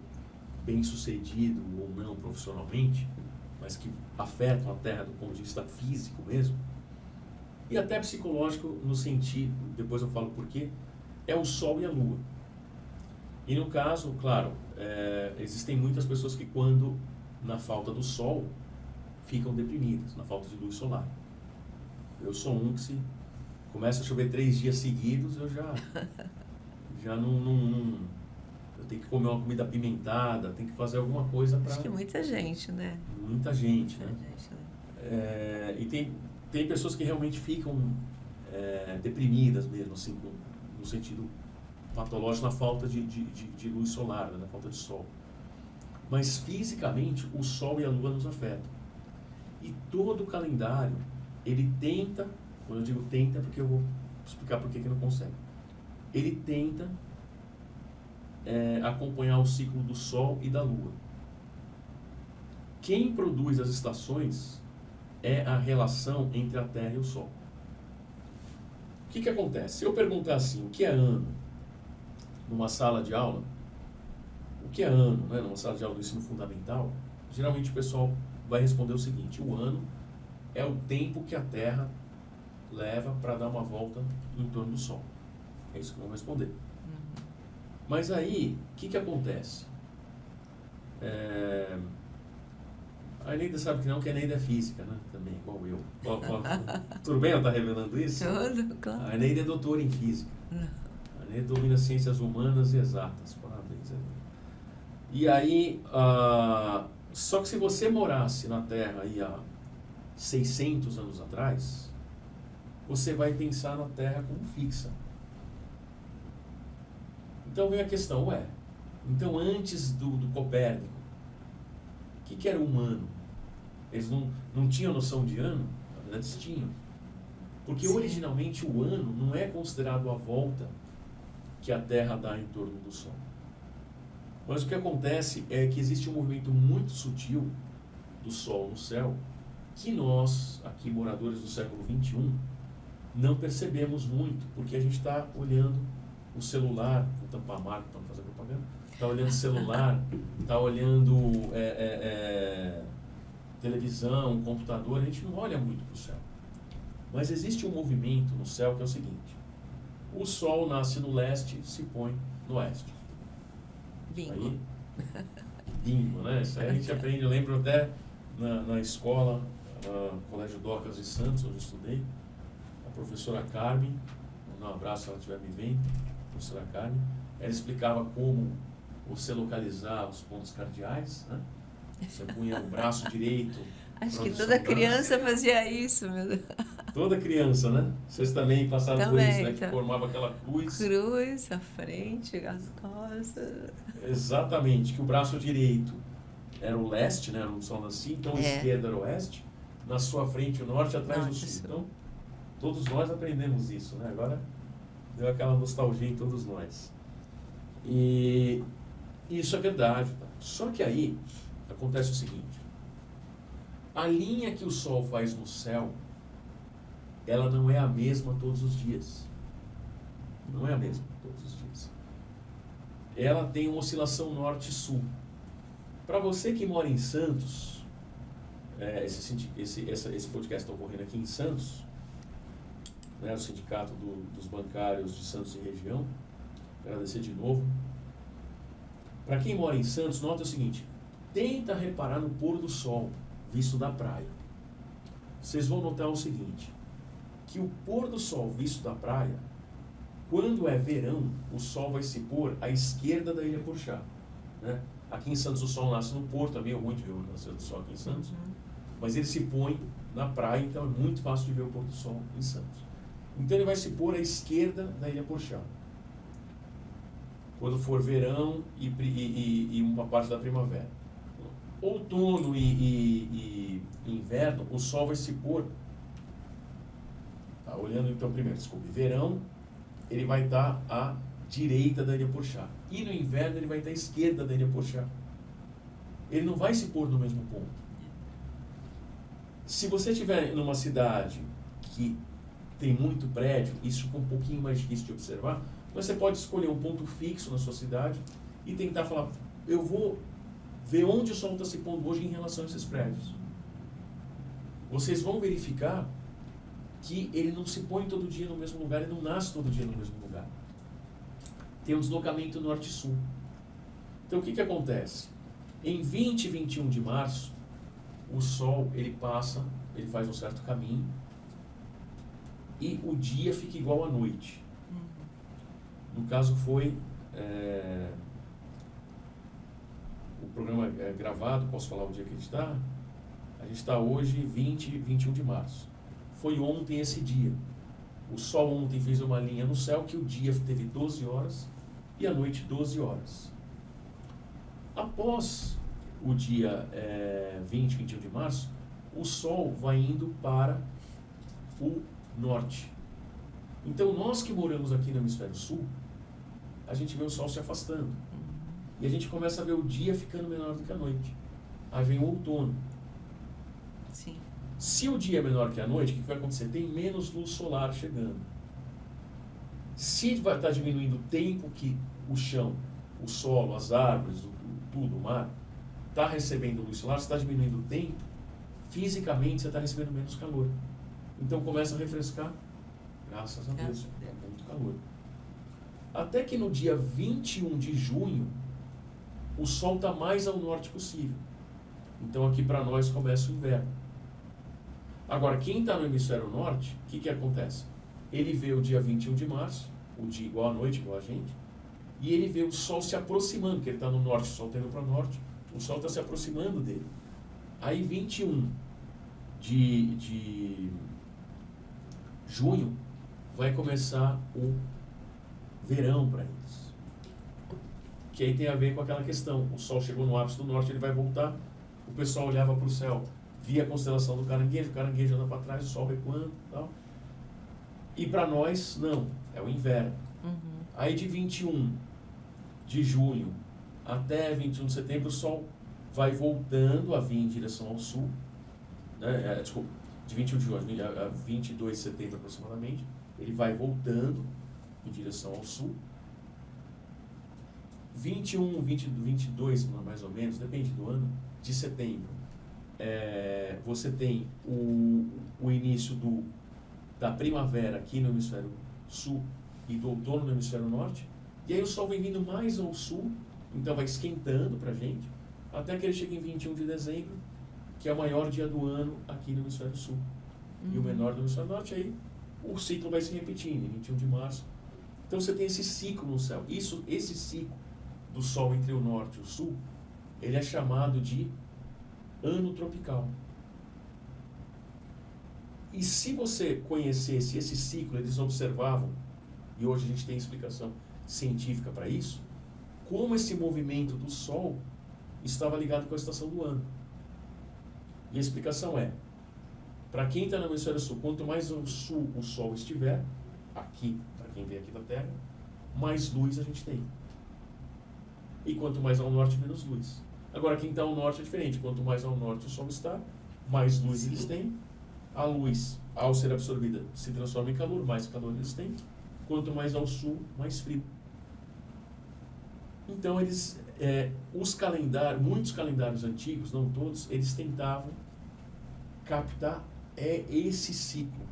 bem sucedido ou não profissionalmente, mas que afetam a Terra do ponto de vista físico mesmo, e até psicológico no sentido, depois eu falo por quê, é o Sol e a Lua. E no caso, claro, existem muitas pessoas que quando, na falta do Sol, ficam deprimidas, na falta de luz solar. Eu sou um que se começa a chover 3 dias seguidos, eu já não eu tenho que comer uma comida apimentada, tenho que fazer alguma coisa para... Acho que muita gente, né? Muita gente, né? E tem pessoas que realmente ficam deprimidas mesmo, assim, no sentido patológico, na falta de luz solar, né? Na falta de sol. Mas fisicamente, o Sol e a Lua nos afetam. E todo o calendário, ele tenta, quando eu digo tenta, porque eu vou explicar por que não consegue. Ele tenta acompanhar o ciclo do Sol e da Lua. Quem produz as estações é a relação entre a Terra e o Sol. O que acontece? Se eu perguntar assim, o que é ano numa sala de aula, o que é ano, né, numa sala de aula do ensino fundamental, geralmente o pessoal vai responder o seguinte: o ano é o tempo que a Terra leva para dar uma volta em torno do Sol. É isso que vão responder. Mas aí, o que acontece? A Eneida sabe que não, que a Eneida é física, né? Também, igual eu. Tudo bem ela está revelando isso? Tudo, claro. A Eneida é doutora em física. A Eneida domina ciências humanas e exatas. Parabéns, Eneida. E aí, só que se você morasse na Terra aí há 600 anos atrás, você vai pensar na Terra como fixa. Então vem a questão, então antes do Copérnico, o que era humano? Eles não tinham noção de ano? Na verdade, eles tinham. Porque Sim. Originalmente o ano não é considerado a volta que a Terra dá em torno do Sol. Mas o que acontece é que existe um movimento muito sutil do Sol no céu que nós, aqui moradores do século XXI, não percebemos muito, porque a gente está olhando o celular, vou tampar a marca para não fazer propaganda, está olhando o celular, está olhando televisão, computador, a gente não olha muito para o céu. Mas existe um movimento no céu que é o seguinte: o Sol nasce no leste e se põe no oeste. Bingo. Aí, bingo, né? Isso aí a gente aprende, eu lembro até na escola, Colégio Docas de Santos, onde eu estudei, a professora Carmen, vou dar um abraço se ela estiver me vendo, a professora Carmen, ela explicava como você localizar os pontos cardeais, né? Você punha o braço direito. Acho que toda criança fazia isso, meu Deus. Toda criança, né? Vocês também passaram por isso, né? Que Tá. formava aquela cruz. Cruz, a frente, as costas. Exatamente, que o braço direito era o leste, né? Era o sol nascia, então a esquerda era o oeste, na sua frente o norte, atrás o sul. Então, todos nós aprendemos isso, né? Agora deu aquela nostalgia em todos nós. E isso é verdade, tá? Só que aí acontece o seguinte: a linha que o Sol faz no céu, ela não é a mesma todos os dias. Não é a mesma todos os dias. Ela tem uma oscilação norte-sul. Para você que mora em Santos, esse podcast está ocorrendo aqui em Santos, né, o Sindicato dos Bancários de Santos e região, agradecer de novo. Para quem mora em Santos, nota o seguinte: tenta reparar no pôr do sol visto da praia. Vocês vão notar o seguinte, que o pôr do sol visto da praia, quando é verão, o sol vai se pôr à esquerda da Ilha Porchá, né? Aqui em Santos o sol nasce no porto, é meio ruim de ver o nascer do sol aqui em Santos, mas ele se põe na praia, então é muito fácil de ver o pôr do sol em Santos. Então ele vai se pôr à esquerda da Ilha Porchá. Quando for verão e uma parte da primavera. Outono e inverno, o sol vai se pôr, tá, olhando então primeiro, verão, ele vai estar à direita da Ilha Porchá. E no inverno ele vai estar à esquerda da Ilha Porchá. Ele não vai se pôr no mesmo ponto. Se você estiver numa cidade que tem muito prédio, isso fica um pouquinho mais difícil de observar, mas você pode escolher um ponto fixo na sua cidade e tentar falar: eu vou ver onde o sol está se pondo hoje em relação a esses prédios. Vocês vão verificar que ele não se põe todo dia no mesmo lugar, ele não nasce todo dia no mesmo lugar. Tem um deslocamento norte-sul. Então o que acontece? Em 20 e 21 de março, o sol ele faz um certo caminho e o dia fica igual à noite. No caso foi o programa é gravado, posso falar o dia que a gente está? A gente está hoje 20 e 21 de março. Foi ontem esse dia. O sol ontem fez uma linha no céu que o dia teve 12 horas e a noite 12 horas. Após o dia 20 e 21 de março, o sol vai indo para o norte. Então nós que moramos aqui no hemisfério sul, a gente vê o sol se afastando. e a gente começa a ver o dia ficando menor do que a noite. Aí vem o outono. Sim. Se o dia é menor que a noite, o que vai acontecer? Tem menos luz solar chegando. Se vai estar diminuindo o tempo que o chão, o solo, as árvores, tudo, o mar, está recebendo luz solar, você está diminuindo o tempo, fisicamente você está recebendo menos calor. Então começa a refrescar, graças a Deus, é muito calor. Até que no dia 21 de junho, o sol está mais ao norte possível. Então aqui para nós começa o inverno. Agora, quem está no hemisfério norte, o que acontece? Ele vê o dia 21 de março, o dia igual à noite, igual a gente, e ele vê o sol se aproximando, porque ele está no norte, o sol está indo para o norte, o sol está se aproximando dele. Aí 21 de junho vai começar o verão para eles. Que aí tem a ver com aquela questão, o sol chegou no ápice do norte, ele vai voltar, o pessoal olhava para o céu, via a constelação do caranguejo, o caranguejo anda para trás, o sol recuando e tal. E para nós, não, é o inverno. Aí de 21 de junho até 21 de setembro, o sol vai voltando a vir em direção ao sul, né? Desculpa, de 21 de junho a 22 de setembro aproximadamente, ele vai voltando em direção ao sul. 21, 22 mais ou menos, depende do ano, de setembro, você tem o início da primavera aqui no hemisfério sul e do outono no hemisfério norte, e aí o sol vem vindo mais ao sul, então vai esquentando pra gente, até que ele chega em 21 de dezembro, que é o maior dia do ano aqui no hemisfério sul. E o menor do hemisfério norte, aí o ciclo vai se repetindo, em 21 de março. Então você tem esse ciclo no céu. Esse ciclo do sol entre o norte e o sul, ele é chamado de ano tropical. E se você conhecesse esse ciclo, eles observavam, e hoje a gente tem explicação científica para isso, como esse movimento do sol estava ligado com a estação do ano. E a explicação é, para quem está no hemisfério sul, quanto mais ao sul o sol estiver, aqui, para quem vem aqui da Terra, mais luz a gente tem. E quanto mais ao norte, menos luz. Agora, quem está ao norte é diferente. Quanto mais ao norte o sol está, mais luz eles têm. A luz, ao ser absorvida, se transforma em calor, mais calor eles têm. Quanto mais ao sul, mais frio. Então, muitos calendários antigos, não todos, eles tentavam captar esse ciclo,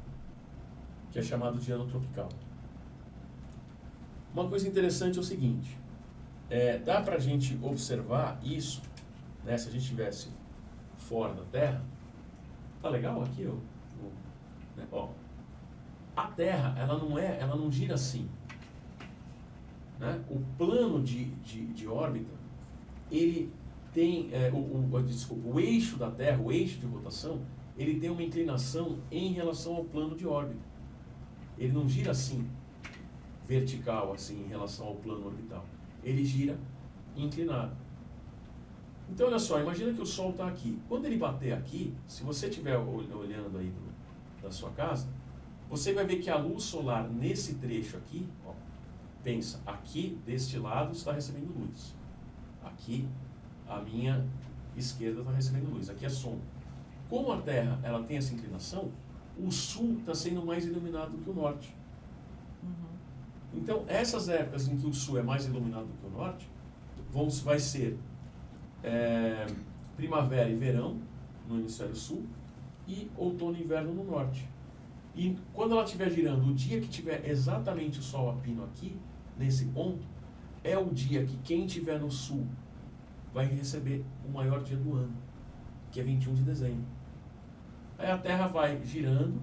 que é chamado de ano tropical. Uma coisa interessante é o seguinte, dá para a gente observar isso, né, se a gente estivesse fora da Terra. Tá legal aqui? Ó, a Terra, ela não gira assim. Né? O plano de órbita, ele tem, o eixo da Terra, o eixo de rotação, ele tem uma inclinação em relação ao plano de órbita. Ele não gira assim, vertical, assim, em relação ao plano orbital. Ele gira inclinado. Então, olha só, imagina que o Sol está aqui. Quando ele bater aqui, se você estiver olhando aí da sua casa, você vai ver que a luz solar nesse trecho aqui, ó, pensa, aqui deste lado está recebendo luz. Aqui, a minha esquerda está recebendo luz. Aqui é sombra. Como a Terra ela tem essa inclinação, o sul está sendo mais iluminado do que o norte. Então, essas épocas em que o sul é mais iluminado do que o norte, vai ser primavera e verão no hemisfério sul e outono e inverno no norte. E quando ela estiver girando, o dia que tiver exatamente o sol a pino aqui, nesse ponto, é o dia que quem estiver no sul vai receber o maior dia do ano, que é 21 de dezembro. Aí a Terra vai girando,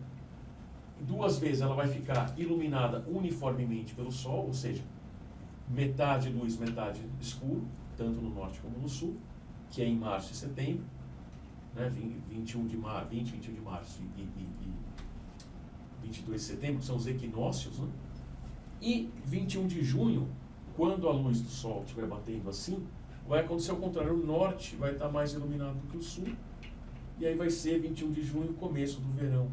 2 vezes ela vai ficar iluminada uniformemente pelo Sol, ou seja, metade luz, metade escuro, tanto no norte como no sul, que é em março e setembro, né, 21 de março e 22 de setembro, que são os equinócios, né? E 21 de junho, quando a luz do Sol estiver batendo assim, vai acontecer ao contrário, o norte vai estar mais iluminado do que o sul, e aí vai ser 21 de junho, começo do verão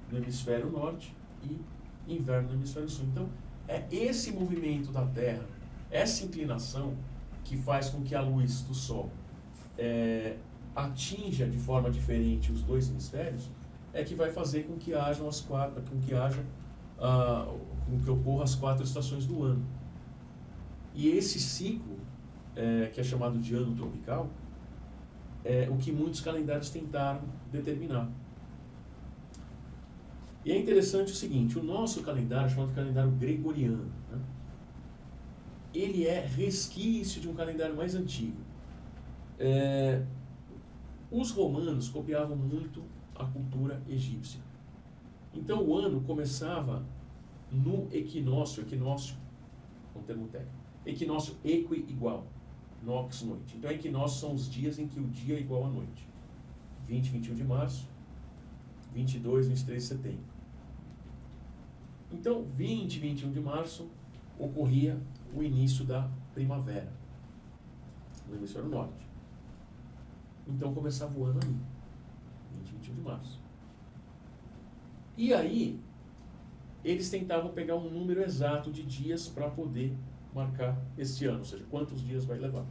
no hemisfério norte e inverno no hemisfério sul. Então, é esse movimento da Terra, essa inclinação, que faz com que a luz do Sol atinja de forma diferente os dois hemisférios, é que vai fazer com que hajam com que ocorra as 4 estações do ano. E esse ciclo, que é chamado de ano tropical, é o que muitos calendários tentaram determinar. E é interessante o seguinte, o nosso calendário, chamado de calendário gregoriano, né, ele é resquício de um calendário mais antigo. Os romanos copiavam muito a cultura egípcia. Então o ano começava no equinócio, é um termo técnico, equinócio equi-igual, nox noite. Então equinócios são os dias em que o dia é igual à noite. 20 e 21 de março, 22 e 23 de setembro. Então 20 e 21 de março ocorria o início da primavera no hemisfério norte. Então começava o ano aí, 20 e 21 de março. E aí, eles tentavam pegar um número exato de dias para poder marcar este ano, ou seja, quantos dias vai levar.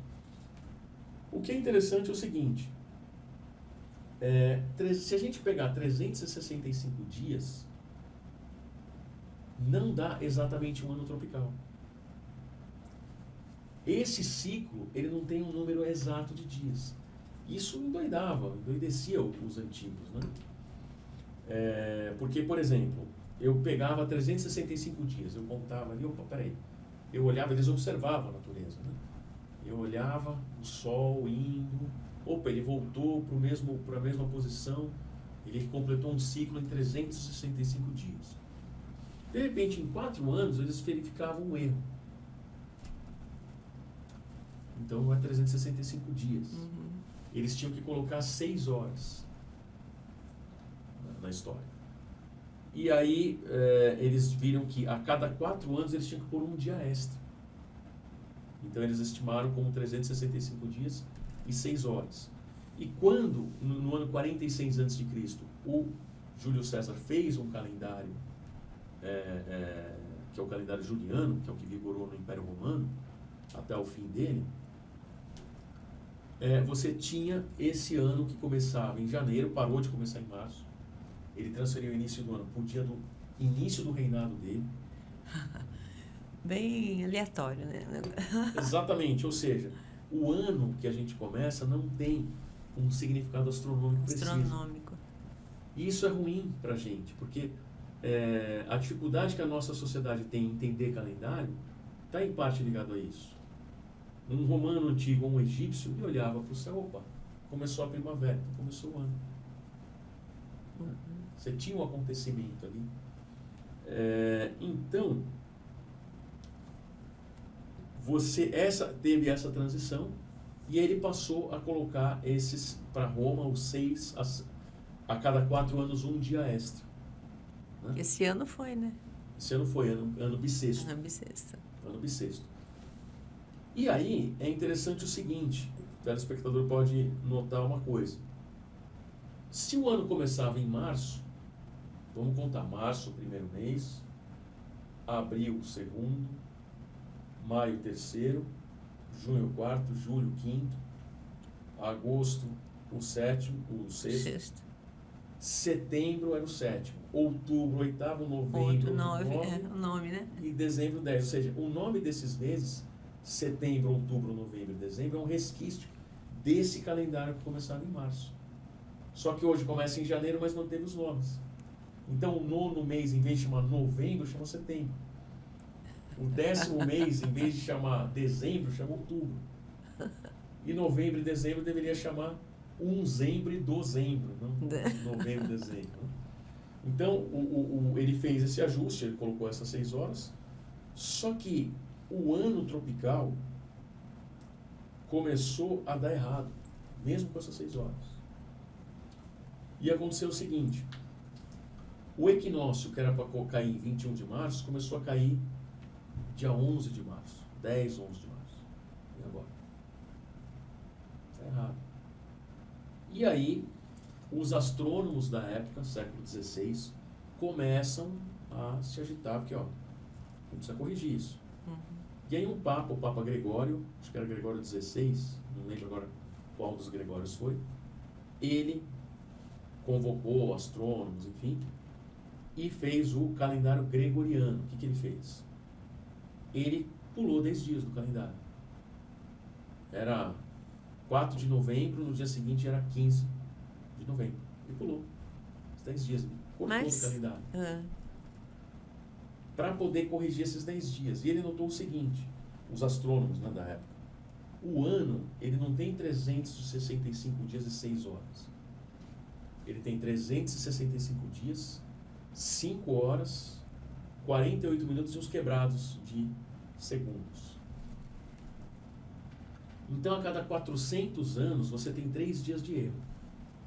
O que é interessante é o seguinte, se a gente pegar 365 dias, não dá exatamente um ano tropical. Esse ciclo, ele não tem um número exato de dias. Isso endoidecia os antigos, né? Porque, por exemplo, eu pegava 365 dias, eu contava ali, peraí, eu olhava, eles observavam a natureza, né? Eu olhava o Sol indo, ele voltou para a mesma posição, ele completou um ciclo em 365 dias. De repente, em 4 anos, eles verificavam um erro. Então, não é 365 dias. Uhum. Eles tinham que colocar 6 horas na história. E aí, eles viram que a cada 4 anos eles tinham que pôr um dia extra. Então, eles estimaram como 365 dias e 6 horas. E quando, no ano 46 a.C., o Júlio César fez um calendário, que é o calendário juliano, que é o que vigorou no Império Romano, até o fim dele, você tinha esse ano que começava em janeiro, parou de começar em março. Ele transferiu o início do ano para o dia do início do reinado dele. Bem aleatório, né? Exatamente, ou seja, o ano que a gente começa não tem um significado astronômico preciso. Astronômico. E isso é ruim para a gente, porque a dificuldade que a nossa sociedade tem em entender calendário está em parte ligado a isso. Um romano antigo ou um egípcio, ele olhava para o céu, começou a primavera, então começou o ano. Uhum. Você tinha um acontecimento ali. Então, teve essa transição e ele passou a colocar esses, para Roma, os 6, a cada 4 anos, um dia extra. Né? Esse ano foi, né? Esse ano foi ano bissexto. Ano bissexto. E aí, é interessante o seguinte, o telespectador pode notar uma coisa. Se o ano começava em março, vamos contar, março, o primeiro mês, abril, o segundo, maio, o terceiro, junho, o quarto, julho, o quinto, agosto, o sétimo, o sexto, setembro era o sétimo, outubro, oitavo, novembro, o nome, né? E dezembro, 10. Ou seja, o nome desses meses, setembro, outubro, novembro e dezembro, é um resquício desse calendário que começava em março. Só que hoje começa em janeiro, mas não teve os nomes. Então, o 9º mês, em vez de chamar novembro, chama setembro. O 10º mês, em vez de chamar dezembro, chama outubro. E novembro e dezembro deveria chamar unzembro e dozembro, não novembro e dezembro. Então, ele fez esse ajuste, ele colocou essas 6 horas, só que o ano tropical começou a dar errado, mesmo com essas 6 horas. E aconteceu o seguinte, o equinócio, que era para cair em 21 de março, começou a cair dia 11 de março, 10, 11 de março. E agora? Está errado. E aí, os astrônomos da época, século XVI, começam a se agitar, porque, precisa corrigir isso. Uhum. E aí o Papa Gregório, acho que era Gregório XVI, não lembro agora qual dos Gregórios foi, ele convocou astrônomos, enfim, e fez o calendário gregoriano. O que ele fez? Ele pulou 10 dias do calendário. Era 4 de novembro, no dia seguinte era 15 de novembro. Ele pulou os 10 dias, cortou o calendário. Para poder corrigir esses 10 dias. E ele notou o seguinte, os astrônomos, né, da época, o ano, ele não tem 365 dias e 6 horas. Ele tem 365 dias, 5 horas, 48 minutos e uns quebrados de segundos. Então, a cada 400 anos, você tem 3 dias de erro,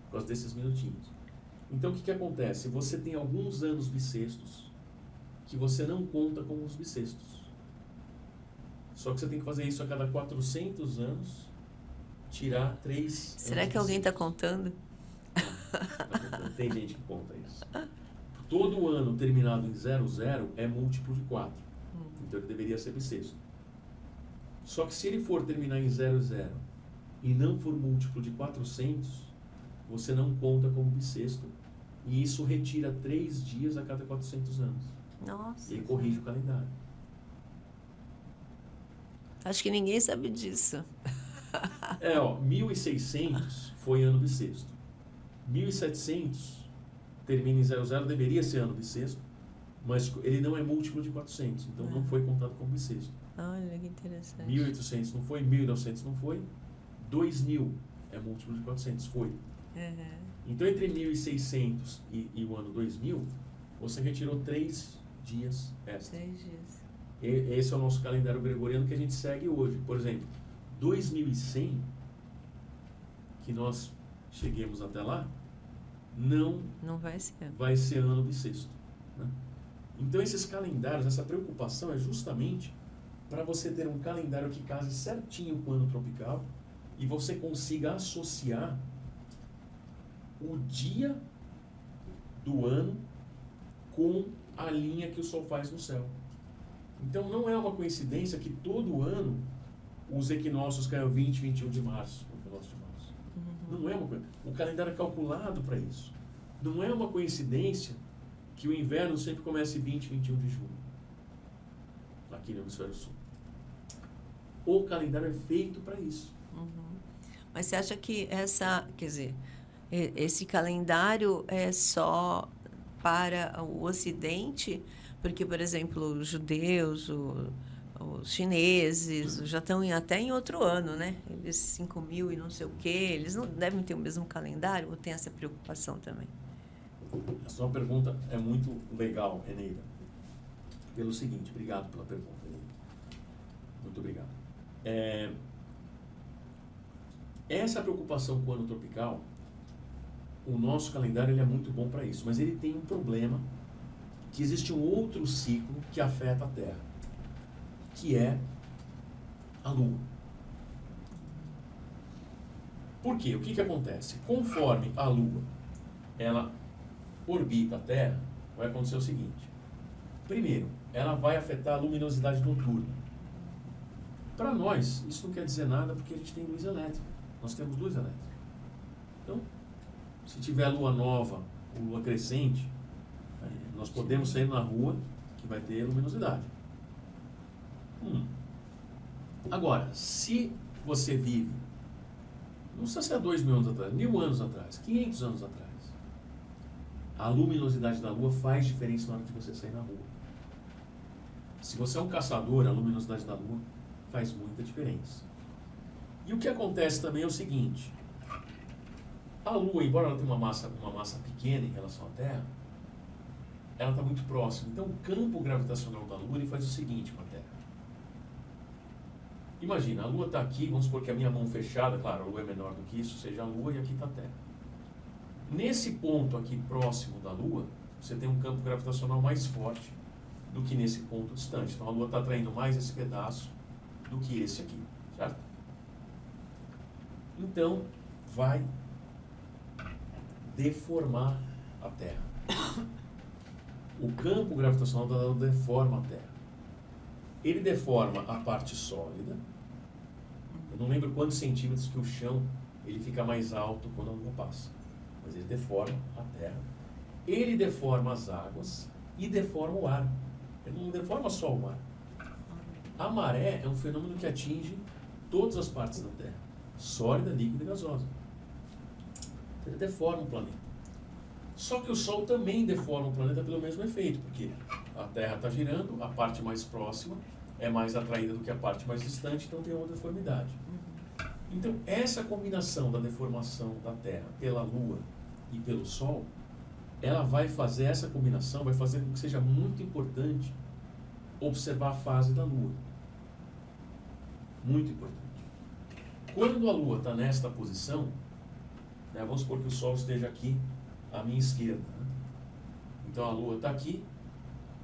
por causa desses minutinhos. Então, o que acontece? Você tem alguns anos bissextos que você não conta como os bissextos. Só que você tem que fazer isso a cada 400 anos, tirar 3 Será que alguém está contando? Não, tem gente que conta isso. Todo ano terminado em 00 é múltiplo de 4. Então ele deveria ser bissexto. Só que se ele for terminar em 00 e não for múltiplo de 400, você não conta como bissexto. E isso retira 3 dias a cada 400 anos. Nossa. E aí corrige o calendário. Acho que ninguém sabe disso. 1600 foi ano bissexto. 1700 termina em 00, deveria ser ano bissexto, mas ele não é múltiplo de 400, então não foi contado como bissexto. Olha que interessante. 1800 não foi, 1900 não foi, 2000 é múltiplo de 400, foi. Então entre 1600 e o ano 2000, você retirou 3 dias extra. 3 dias. Esse é o nosso calendário gregoriano que a gente segue hoje. Por exemplo, 2100, que nós cheguemos até lá, não vai ser ano bissexto, né? Então esses calendários, essa preocupação é justamente para você ter um calendário que case certinho com o ano tropical e você consiga associar o dia do ano com a linha que o Sol faz no céu. Então não é uma coincidência que todo ano os equinócios caem 20 e 21 de março, o equinócio de março. Não é uma coisa. O calendário é calculado para isso. Não é uma coincidência que o inverno sempre comece 20 e 21 de julho, aqui no hemisfério sul. O calendário é feito para isso. Mas você acha que esse calendário é só para o Ocidente? Porque, por exemplo, os judeus, os chineses já estão até em outro ano, né? Eles 5.000 e não sei o quê, eles não devem ter o mesmo calendário ou tem essa preocupação também? A sua pergunta é muito legal, Eneida. Pelo seguinte, obrigado pela pergunta, Eneida. Muito obrigado. Essa preocupação com o ano tropical, o nosso calendário ele é muito bom para isso, mas ele tem um problema, que existe um outro ciclo que afeta a Terra, que é a Lua. Por quê? O que acontece? Conforme a Lua ela orbita a Terra, vai acontecer o seguinte. Primeiro, ela vai afetar a luminosidade noturna. Para nós, isso não quer dizer nada porque a gente tem luz elétrica. Nós temos luz elétrica. Então, se tiver lua nova ou lua crescente, nós podemos sair na rua que vai ter luminosidade. Agora, se você vive, não precisa ser há 2.000 anos atrás, 1.000 anos atrás, 500 anos atrás, a luminosidade da lua faz diferença na hora de você sair na rua. Se você é um caçador, a luminosidade da lua faz muita diferença. E o que acontece também é o seguinte, a lua, embora ela tenha uma massa pequena em relação à Terra, ela está muito próxima. Então o campo gravitacional da lua ele faz o seguinte com a Terra. Imagina, a lua está aqui, vamos supor que a minha mão fechada, claro, a lua é menor do que isso, seja a lua e aqui está a Terra. Nesse ponto aqui próximo da lua, você tem um campo gravitacional mais forte do que nesse ponto distante. Então a lua está atraindo mais esse pedaço do que esse aqui, certo? Então vai deformar a Terra. O campo gravitacional da Lua deforma a Terra. ele deforma a parte sólida. Eu não lembro quantos centímetros que o chão ele fica mais alto quando a lua passa, mas ele deforma a terra. Ele deforma as águas e deforma o ar. Ele não deforma só o mar. A maré é um fenômeno que atinge todas as partes da terra, sólida, líquida e gasosa. Ele deforma o planeta. Só que o Sol também deforma o planeta pelo mesmo efeito, porque a Terra está girando, a parte mais próxima é mais atraída do que a parte mais distante, então tem uma deformidade. Então, essa combinação da deformação da Terra pela Lua e pelo Sol, ela vai fazer, essa combinação vai fazer com que seja muito importante observar a fase da Lua. Muito importante. Quando a Lua está nesta posição, né, vamos supor que o Sol esteja aqui à minha esquerda. Né? Então a Lua está aqui,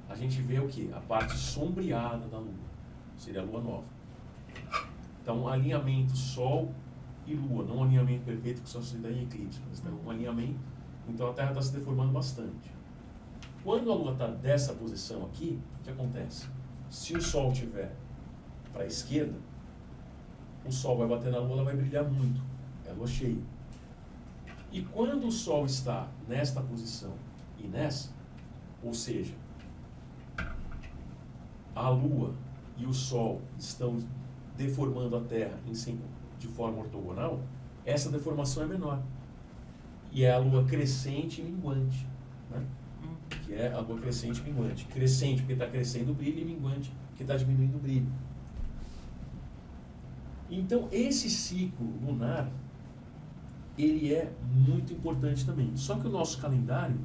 a gente vê o que? A parte sombreada da Lua. Seria a Lua nova. Então, alinhamento Sol e Lua, não um alinhamento perfeito que só se dá em eclipse, mas um alinhamento. Então a Terra está se deformando bastante. Quando a Lua está dessa posição aqui, o que acontece? Se o Sol estiver para a esquerda, o Sol vai bater na Lua, ela vai brilhar muito. É a Lua cheia. E quando o Sol está nesta posição e nessa, ou seja, a Lua e o Sol estão deformando a Terra de forma ortogonal, essa deformação é menor. E é a Lua crescente e minguante. Né? Que é a Lua crescente e minguante. Crescente porque está crescendo o brilho e minguante porque está diminuindo o brilho. Então, esse ciclo lunar, ele é muito importante também. Só que o nosso calendário,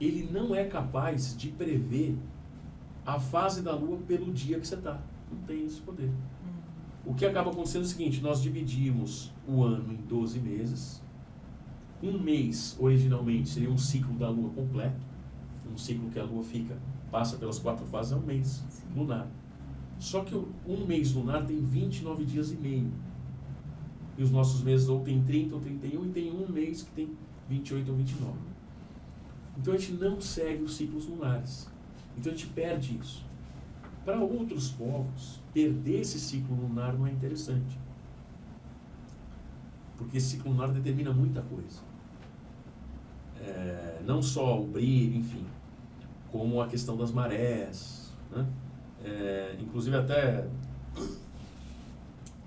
ele não é capaz de prever a fase da Lua pelo dia que você está. Não tem esse poder. O que acaba acontecendo é o seguinte, nós dividimos o ano em 12 meses. Um mês, originalmente, seria um ciclo da Lua completo. Um ciclo que a Lua passa pelas 4 fases, é um mês lunar. Só que um mês lunar tem 29 dias e meio. E os nossos meses ou tem 30 ou 31, e tem um mês que tem 28 ou 29. Então a gente não segue os ciclos lunares. Então a gente perde isso. Para outros povos, perder esse ciclo lunar não é interessante. Porque esse ciclo lunar determina muita coisa. Não só o brilho, enfim, como a questão das marés, né? Inclusive até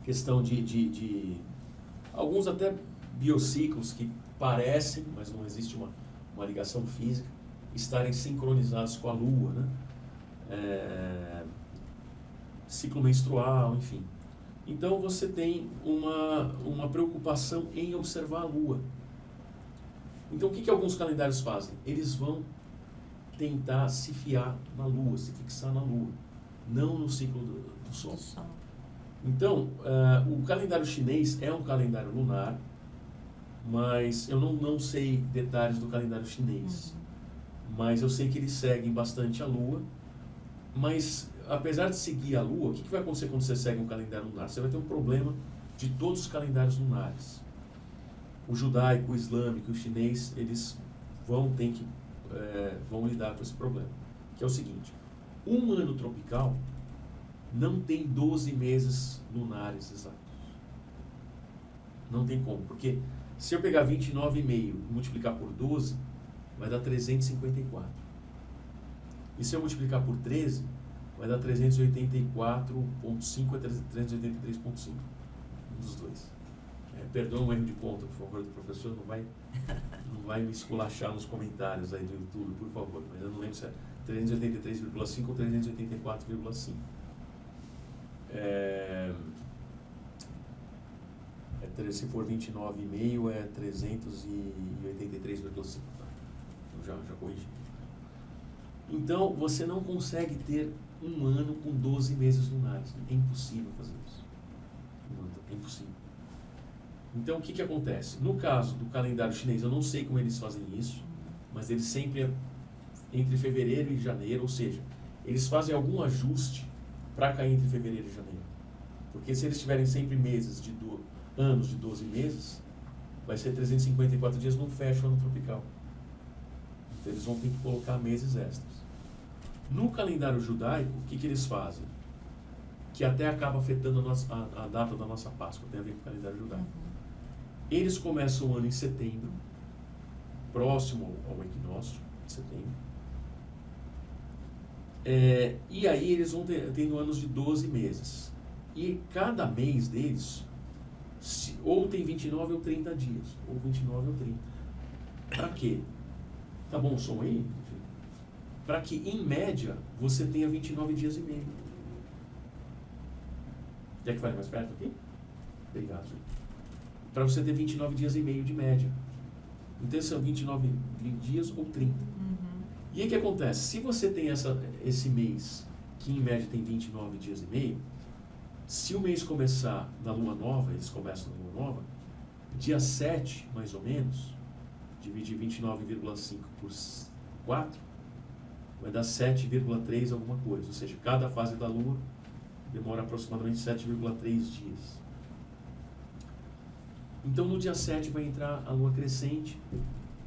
questão de alguns até biociclos que parecem, mas não existe uma ligação física, estarem sincronizados com a Lua, né? Ciclo menstrual, enfim. Então você tem uma preocupação em observar a Lua. Então o que alguns calendários fazem? Eles vão tentar se fiar na Lua, se fixar na Lua, não no ciclo do Sol. Então, o calendário chinês é um calendário lunar, mas eu não sei detalhes do calendário chinês. Mas eu sei que eles seguem bastante a Lua, mas apesar de seguir a Lua, o que vai acontecer quando você segue um calendário lunar? Você vai ter um problema de todos os calendários lunares. O judaico, o islâmico e o chinês, eles vão lidar com esse problema. Que é o seguinte, um ano tropical não tem 12 meses lunares exatos. Não tem como, porque se eu pegar 29,5 e multiplicar por 12, vai dar 354. E se eu multiplicar por 13, vai dar 384,5 a 383,5. Um dos dois. Perdoa um erro de conta, por favor, do professor, não vai me esculachar nos comentários aí do YouTube, por favor. Mas eu não lembro se é 383,5 ou 384,5. Se for 29,5 é 383,5. Tá? Eu já corrigi. Então, você não consegue ter um ano com 12 meses lunares. É impossível fazer isso. É impossível. Então, o que acontece? No caso do calendário chinês, eu não sei como eles fazem isso, mas eles sempre, entre fevereiro e janeiro, ou seja, eles fazem algum ajuste para cair entre fevereiro e janeiro. Porque se eles tiverem sempre anos de 12 meses, vai ser 354 dias, não fecha o ano tropical. Então, eles vão ter que colocar meses extras. No calendário judaico, o que eles fazem? que até acaba afetando a data da nossa Páscoa, tem a ver com o calendário judaico. Eles começam o ano em setembro, próximo ao equinócio de setembro. E aí eles vão tendo anos de 12 meses. E cada mês deles, ou tem 29 ou 30 dias, ou 29 ou 30. Para quê? Tá bom o som aí? Para que, em média, você tenha 29 dias e meio. Quer que fale mais perto aqui? Obrigado, gente. Para você ter 29 dias e meio de média. Então, são 29 dias ou 30. E aí o que acontece? Se você tem esse mês, que em média tem 29 dias e meio, se o mês começar na lua nova, eles começam na lua nova, dia 7, mais ou menos, dividir 29,5 por 4, vai dar 7,3 alguma coisa. Ou seja, cada fase da lua demora aproximadamente 7,3 dias. Então, no dia 7 vai entrar a lua crescente,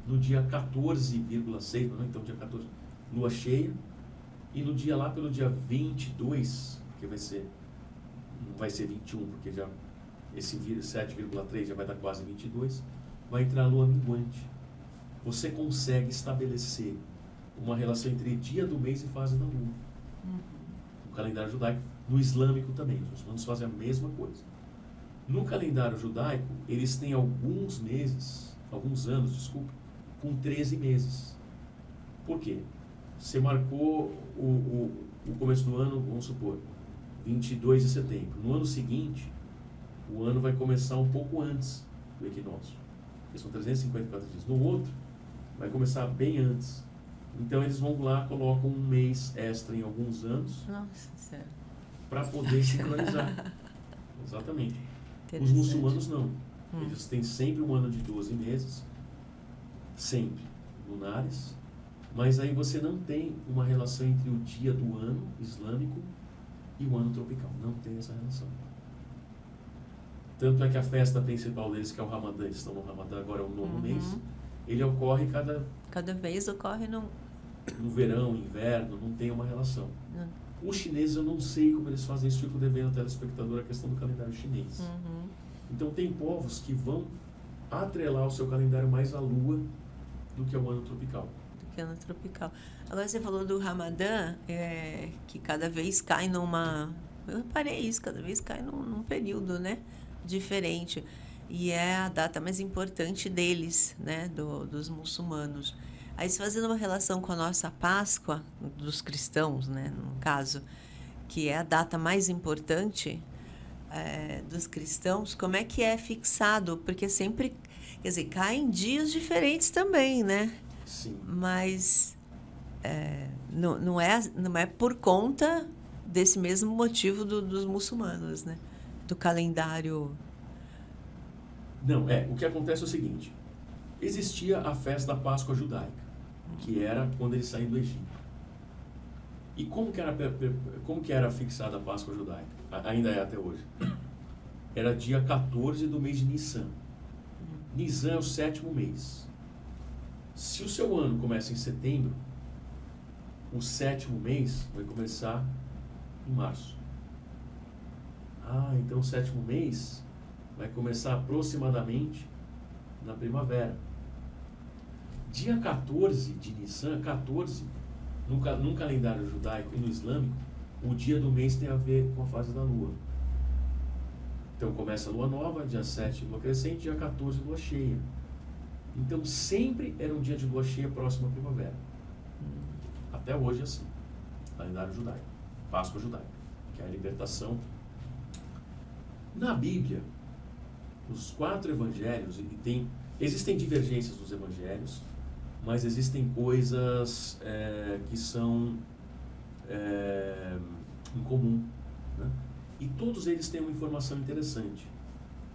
no dia 14,6, então dia 14, lua cheia, e no dia lá, pelo dia 22, que não vai ser 21, porque já esse 7,3 já vai dar quase 22, vai entrar a lua minguante. Você consegue estabelecer uma relação entre dia do mês e fase da lua. No calendário judaico, no islâmico também, os muçulmanos fazem a mesma coisa. No calendário judaico, eles têm alguns anos, com 13 meses. Por quê? Você marcou o começo do ano, vamos supor, 22 de setembro. No ano seguinte, o ano vai começar um pouco antes do equinócio, porque são 354 dias. No outro, vai começar bem antes. Então, eles vão lá, colocam um mês extra em alguns anos para poder sincronizar. Exatamente. Os muçulmanos não. Eles têm sempre um ano de 12 meses, sempre, lunares, mas aí você não tem uma relação entre o dia do ano islâmico e o ano tropical. Não tem essa relação. Tanto é que a festa principal deles, que é o Ramadã, eles estão no Ramadã agora, é o 9º mês, ele ocorre cada vez ocorre no verão, inverno, não tem uma relação. Os chineses, eu não sei como eles fazem isso, fico devendo ao telespectador a questão do calendário chinês. Então, tem povos que vão atrelar o seu calendário mais à lua do que ao ano tropical. Agora, você falou do Ramadã, que cada vez cai numa... Eu reparei isso, cada vez cai num período, né, diferente. E é a data mais importante deles, né, dos muçulmanos. Aí, se fazendo uma relação com a nossa Páscoa, dos cristãos, né, no caso, que é a data mais importante dos cristãos, como é que é fixado? Porque sempre, quer dizer, caem dias diferentes também, né? Sim. Mas não é por conta desse mesmo motivo dos muçulmanos, né? Do calendário. Não, o que acontece é o seguinte: existia a festa da Páscoa judaica, que era quando eles saíram do Egito. E como que era fixada a Páscoa judaica? Ainda é até hoje. Era dia 14 do mês de Nissan. Nissan é o 7º mês. Se o seu ano começa em setembro, o 7º mês vai começar em março. Então o 7º mês vai começar aproximadamente na primavera. Dia 14 de Nissan, 14, num calendário judaico e no islâmico, o dia do mês tem a ver com a fase da lua. Então começa a lua nova, dia 7 lua crescente, dia 14 lua cheia. Então sempre era um dia de lua cheia próximo à primavera. Até hoje é assim. Calendário judaico, Páscoa judaica, que é a libertação. Na Bíblia, os 4 evangelhos, existem divergências nos evangelhos, mas existem coisas que são em comum, né? E todos eles têm uma informação interessante.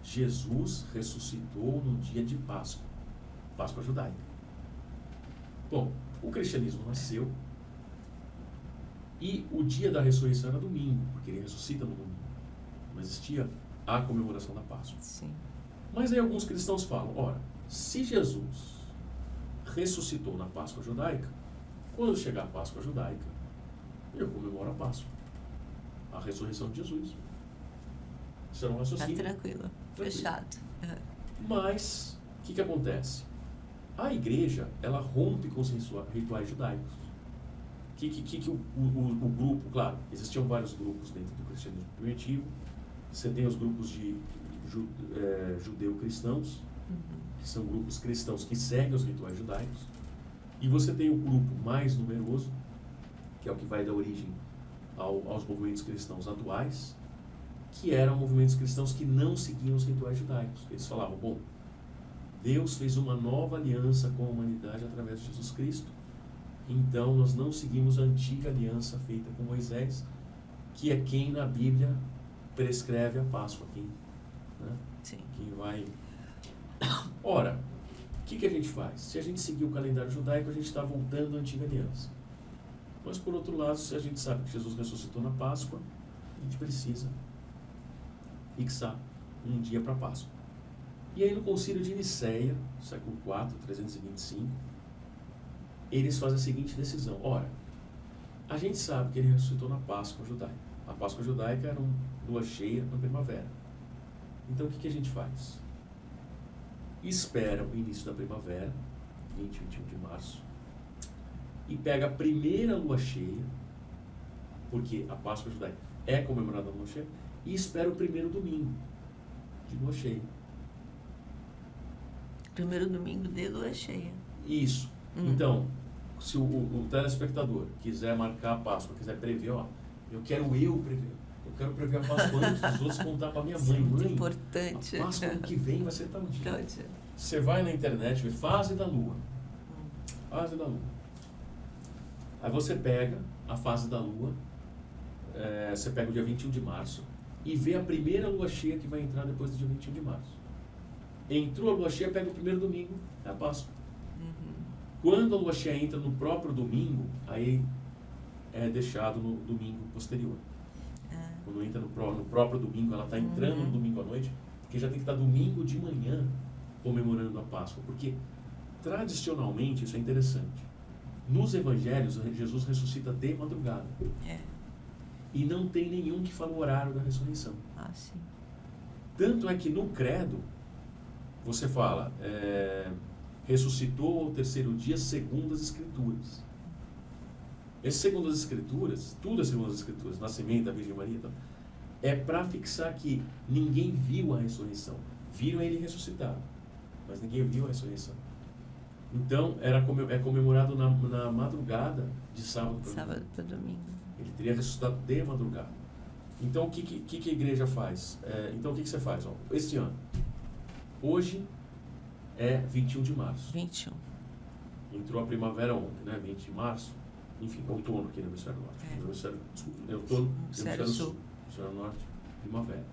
Jesus ressuscitou no dia de Páscoa, Páscoa judaica. Bom, o cristianismo nasceu e o dia da ressurreição era domingo, porque ele ressuscita no domingo. Não existia a comemoração da Páscoa. Sim. Mas aí alguns cristãos falam, ora, se Jesus ressuscitou na Páscoa judaica, quando chegar a Páscoa judaica, eu comemoro a Páscoa. a ressurreição de Jesus. Isso era um Tá raciocínio. tranquilo. Fechado. Mas, o que acontece? A igreja, ela rompe com os rituais judaicos. O grupo, claro, existiam vários grupos dentro do cristianismo primitivo. Você tem os grupos de judeu-cristãos, que são grupos cristãos que seguem os rituais judaicos. E você tem o grupo mais numeroso, que é o que vai dar origem aos movimentos cristãos atuais, que eram movimentos cristãos que não seguiam os rituais judaicos. Eles falavam, bom, Deus fez uma nova aliança com a humanidade através de Jesus Cristo, então nós não seguimos a antiga aliança feita com Moisés, que é quem na Bíblia prescreve a Páscoa, quem vai... Ora, o que a gente faz? Se a gente seguir o calendário judaico, a gente está voltando à antiga aliança. Mas, por outro lado, se a gente sabe que Jesus ressuscitou na Páscoa, a gente precisa fixar um dia para a Páscoa. E aí, no Concílio de Nicéia, século IV, 325, eles fazem a seguinte decisão. Ora, a gente sabe que ele ressuscitou na Páscoa judaica. A Páscoa judaica era uma lua cheia na primavera. Então, o que a gente faz? Espera o início da primavera, 20 e 21 de março, e pega a primeira lua cheia, porque a Páscoa judaica é comemorada na lua cheia, e espera o primeiro domingo de lua cheia. Primeiro domingo de lua cheia. Isso. Então, se o telespectador quiser marcar a Páscoa, quiser prever, eu quero prever. Eu quero prever a Páscoa antes dos outros, contar para minha mãe. Muito mãe, importante. a Páscoa ano que vem vai ser tal dia. Tal dia. Você vai na internet, vê fase da lua. Fase da lua. Aí você pega a fase da lua, você pega o dia 21 de março e vê a primeira lua cheia que vai entrar depois do dia 21 de março. Entrou a lua cheia, pega o primeiro domingo, é a Páscoa. Quando a lua cheia entra no próprio domingo, aí é deixado no domingo posterior. Quando entra no próprio domingo, ela está entrando no domingo à noite, porque já tem que estar domingo de manhã comemorando a Páscoa. Porque, tradicionalmente, isso é interessante. Nos evangelhos, Jesus ressuscita de madrugada. E não tem nenhum que fala o horário da ressurreição. Sim. Tanto é que no credo, você fala, ressuscitou ao terceiro dia segundo as Escrituras. Esse segundo as Escrituras, tudo é segundo as Escrituras, nascimento da Virgem Maria, então, é para fixar que ninguém viu a ressurreição. Viram ele ressuscitado, mas ninguém viu a ressurreição. Então, é comemorado na madrugada de sábado para domingo. Ele teria ressuscitado de madrugada. Então, o que a igreja faz? Então, o que você faz? Este ano, hoje é 21 de março. 21. Entrou a primavera ontem, né? 20 de março. Enfim, outono aqui no hemisfério norte. Outono, hemisfério sul. Hemisfério norte, primavera.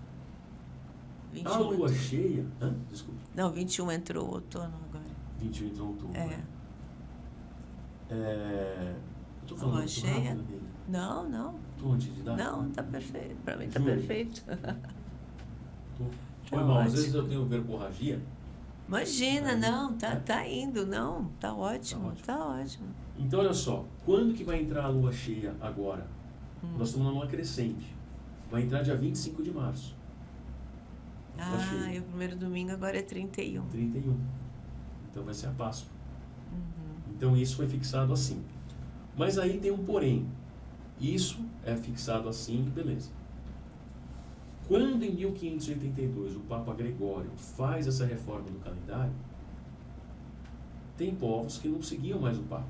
21 a lua cheia... Desculpa. Não, 21 entrou outono agora. 21 entrou outono. Eu tô A falando lua cheia? rápido, né? Não. Tô antes de dar? Não, tá perfeito. Pra mim tá Juro. perfeito. Foi mal, às vezes eu tenho verborragia. Imagina, não, tá indo, não, tá ótimo. Então, olha só, quando que vai entrar a lua cheia agora? Nós estamos na lua crescente. Vai entrar dia 25 de março. E o primeiro domingo agora é 31. 31. Então vai ser a Páscoa. Então isso foi fixado assim. Mas aí tem um porém. Isso é fixado assim, beleza. Quando em 1582 o Papa Gregório faz essa reforma do calendário, tem povos que não seguiam mais o Papa.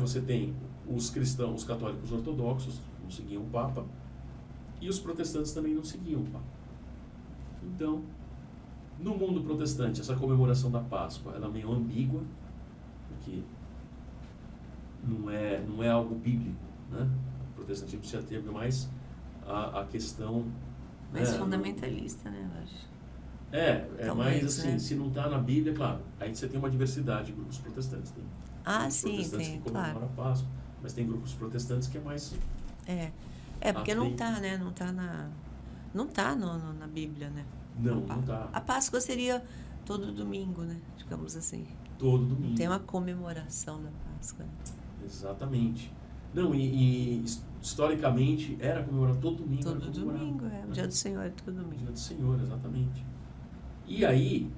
Você tem os cristãos, os católicos ortodoxos, não seguiam o Papa, e os protestantes também não seguiam o Papa. Então, no mundo protestante, essa comemoração da Páscoa ela é meio ambígua, porque não é algo bíblico, né? O protestantismo se ateve mais a questão... Mais fundamentalista, né, eu acho. Mais assim, se não está na Bíblia, claro, aí você tem uma diversidade de grupos protestantes. Tem sim, protestantes tem, que comemoram claro. a Páscoa, mas tem grupos protestantes que é mais... Porque não tá, né, não tá na Bíblia, né? Não tá. A Páscoa seria todo domingo, né, digamos assim. Todo domingo. Tem uma comemoração da Páscoa. Exatamente. Não, e historicamente era comemorado todo domingo. Todo domingo, o Dia do Senhor é todo O domingo. Dia do Senhor, exatamente. E aí,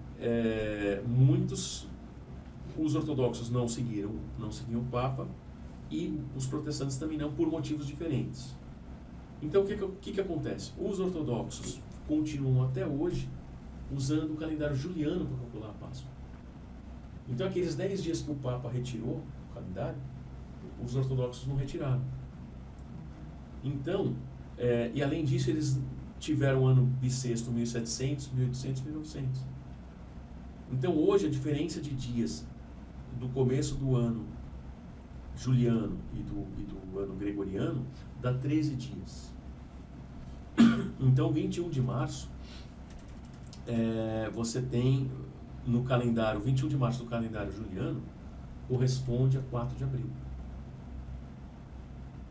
os ortodoxos não seguiam o Papa, e os protestantes também não, por motivos diferentes. Então, o que acontece? Os ortodoxos continuam até hoje usando o calendário juliano para calcular a Páscoa. Então, aqueles 10 dias que o Papa retirou o calendário, os ortodoxos não retiraram. Então, e além disso, eles tiveram o ano bissexto 1700, 1800, 1900. Então, hoje, a diferença de dias do começo do ano juliano e do ano gregoriano dá 13 dias. Então, 21 de março, você tem no calendário, 21 de março do calendário juliano, corresponde a 4 de abril.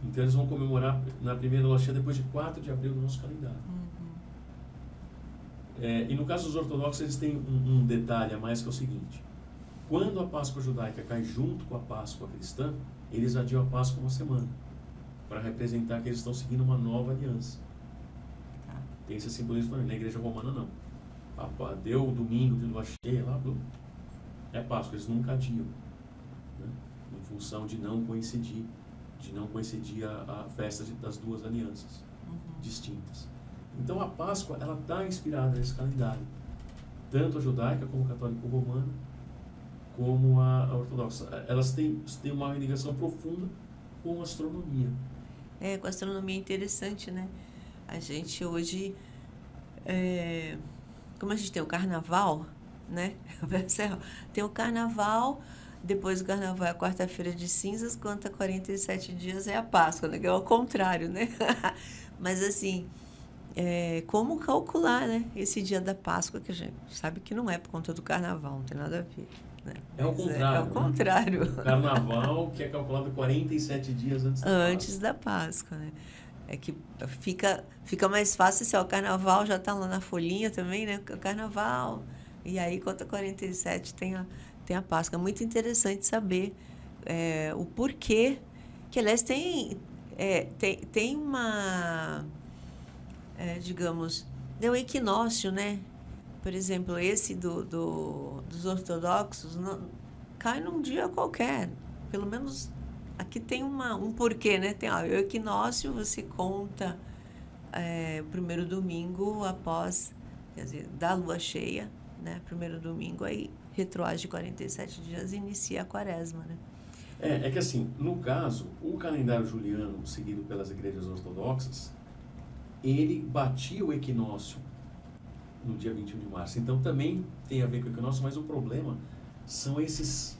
Então, eles vão comemorar na primeira lua cheia depois de 4 de abril no nosso calendário. E no caso dos ortodoxos, eles têm um detalhe a mais, que é o seguinte: quando a Páscoa judaica cai junto com a Páscoa cristã, eles adiam a Páscoa uma semana, para representar que eles estão seguindo uma nova aliança. Tem esse simbolismo também. Na Igreja Romana, não. Deu o domingo de lua cheia lá, é Páscoa, eles nunca adiam, né? Em função de não coincidir a festa das duas alianças distintas. Então, a Páscoa, ela está inspirada nesse calendário, tanto a judaica como a católico-romana, como a ortodoxa. Elas têm uma ligação profunda com a astronomia. Com a astronomia é interessante, né? A gente hoje, como a gente tem o carnaval, né? Tem o carnaval, depois do carnaval é a quarta-feira de cinzas, quanto a 47 dias é a Páscoa, né? Que é ao contrário, né? Mas assim, como calcular, né? Esse dia da Páscoa, que a gente sabe que não é por conta do carnaval, não tem nada a ver. Né? É o contrário. É o contrário. O carnaval, que é calculado 47 dias antes da Páscoa. Né? É que fica mais fácil se o carnaval já está lá na folhinha também, né? O carnaval. E aí, conta 47, tem a Páscoa. É muito interessante saber o porquê. Que, aliás, tem uma... digamos, deu equinócio, né? Por exemplo, esse dos ortodoxos cai num dia qualquer. Pelo menos aqui tem um porquê, né? Tem o equinócio, você conta o primeiro domingo após, quer dizer, da lua cheia, né? Primeiro domingo, aí retroage 47 dias e inicia a quaresma, né? É que assim, no caso, o calendário juliano seguido pelas igrejas ortodoxas, ele batia o equinócio no dia 21 de março. Então, também tem a ver com o equinócio, mas o problema são esses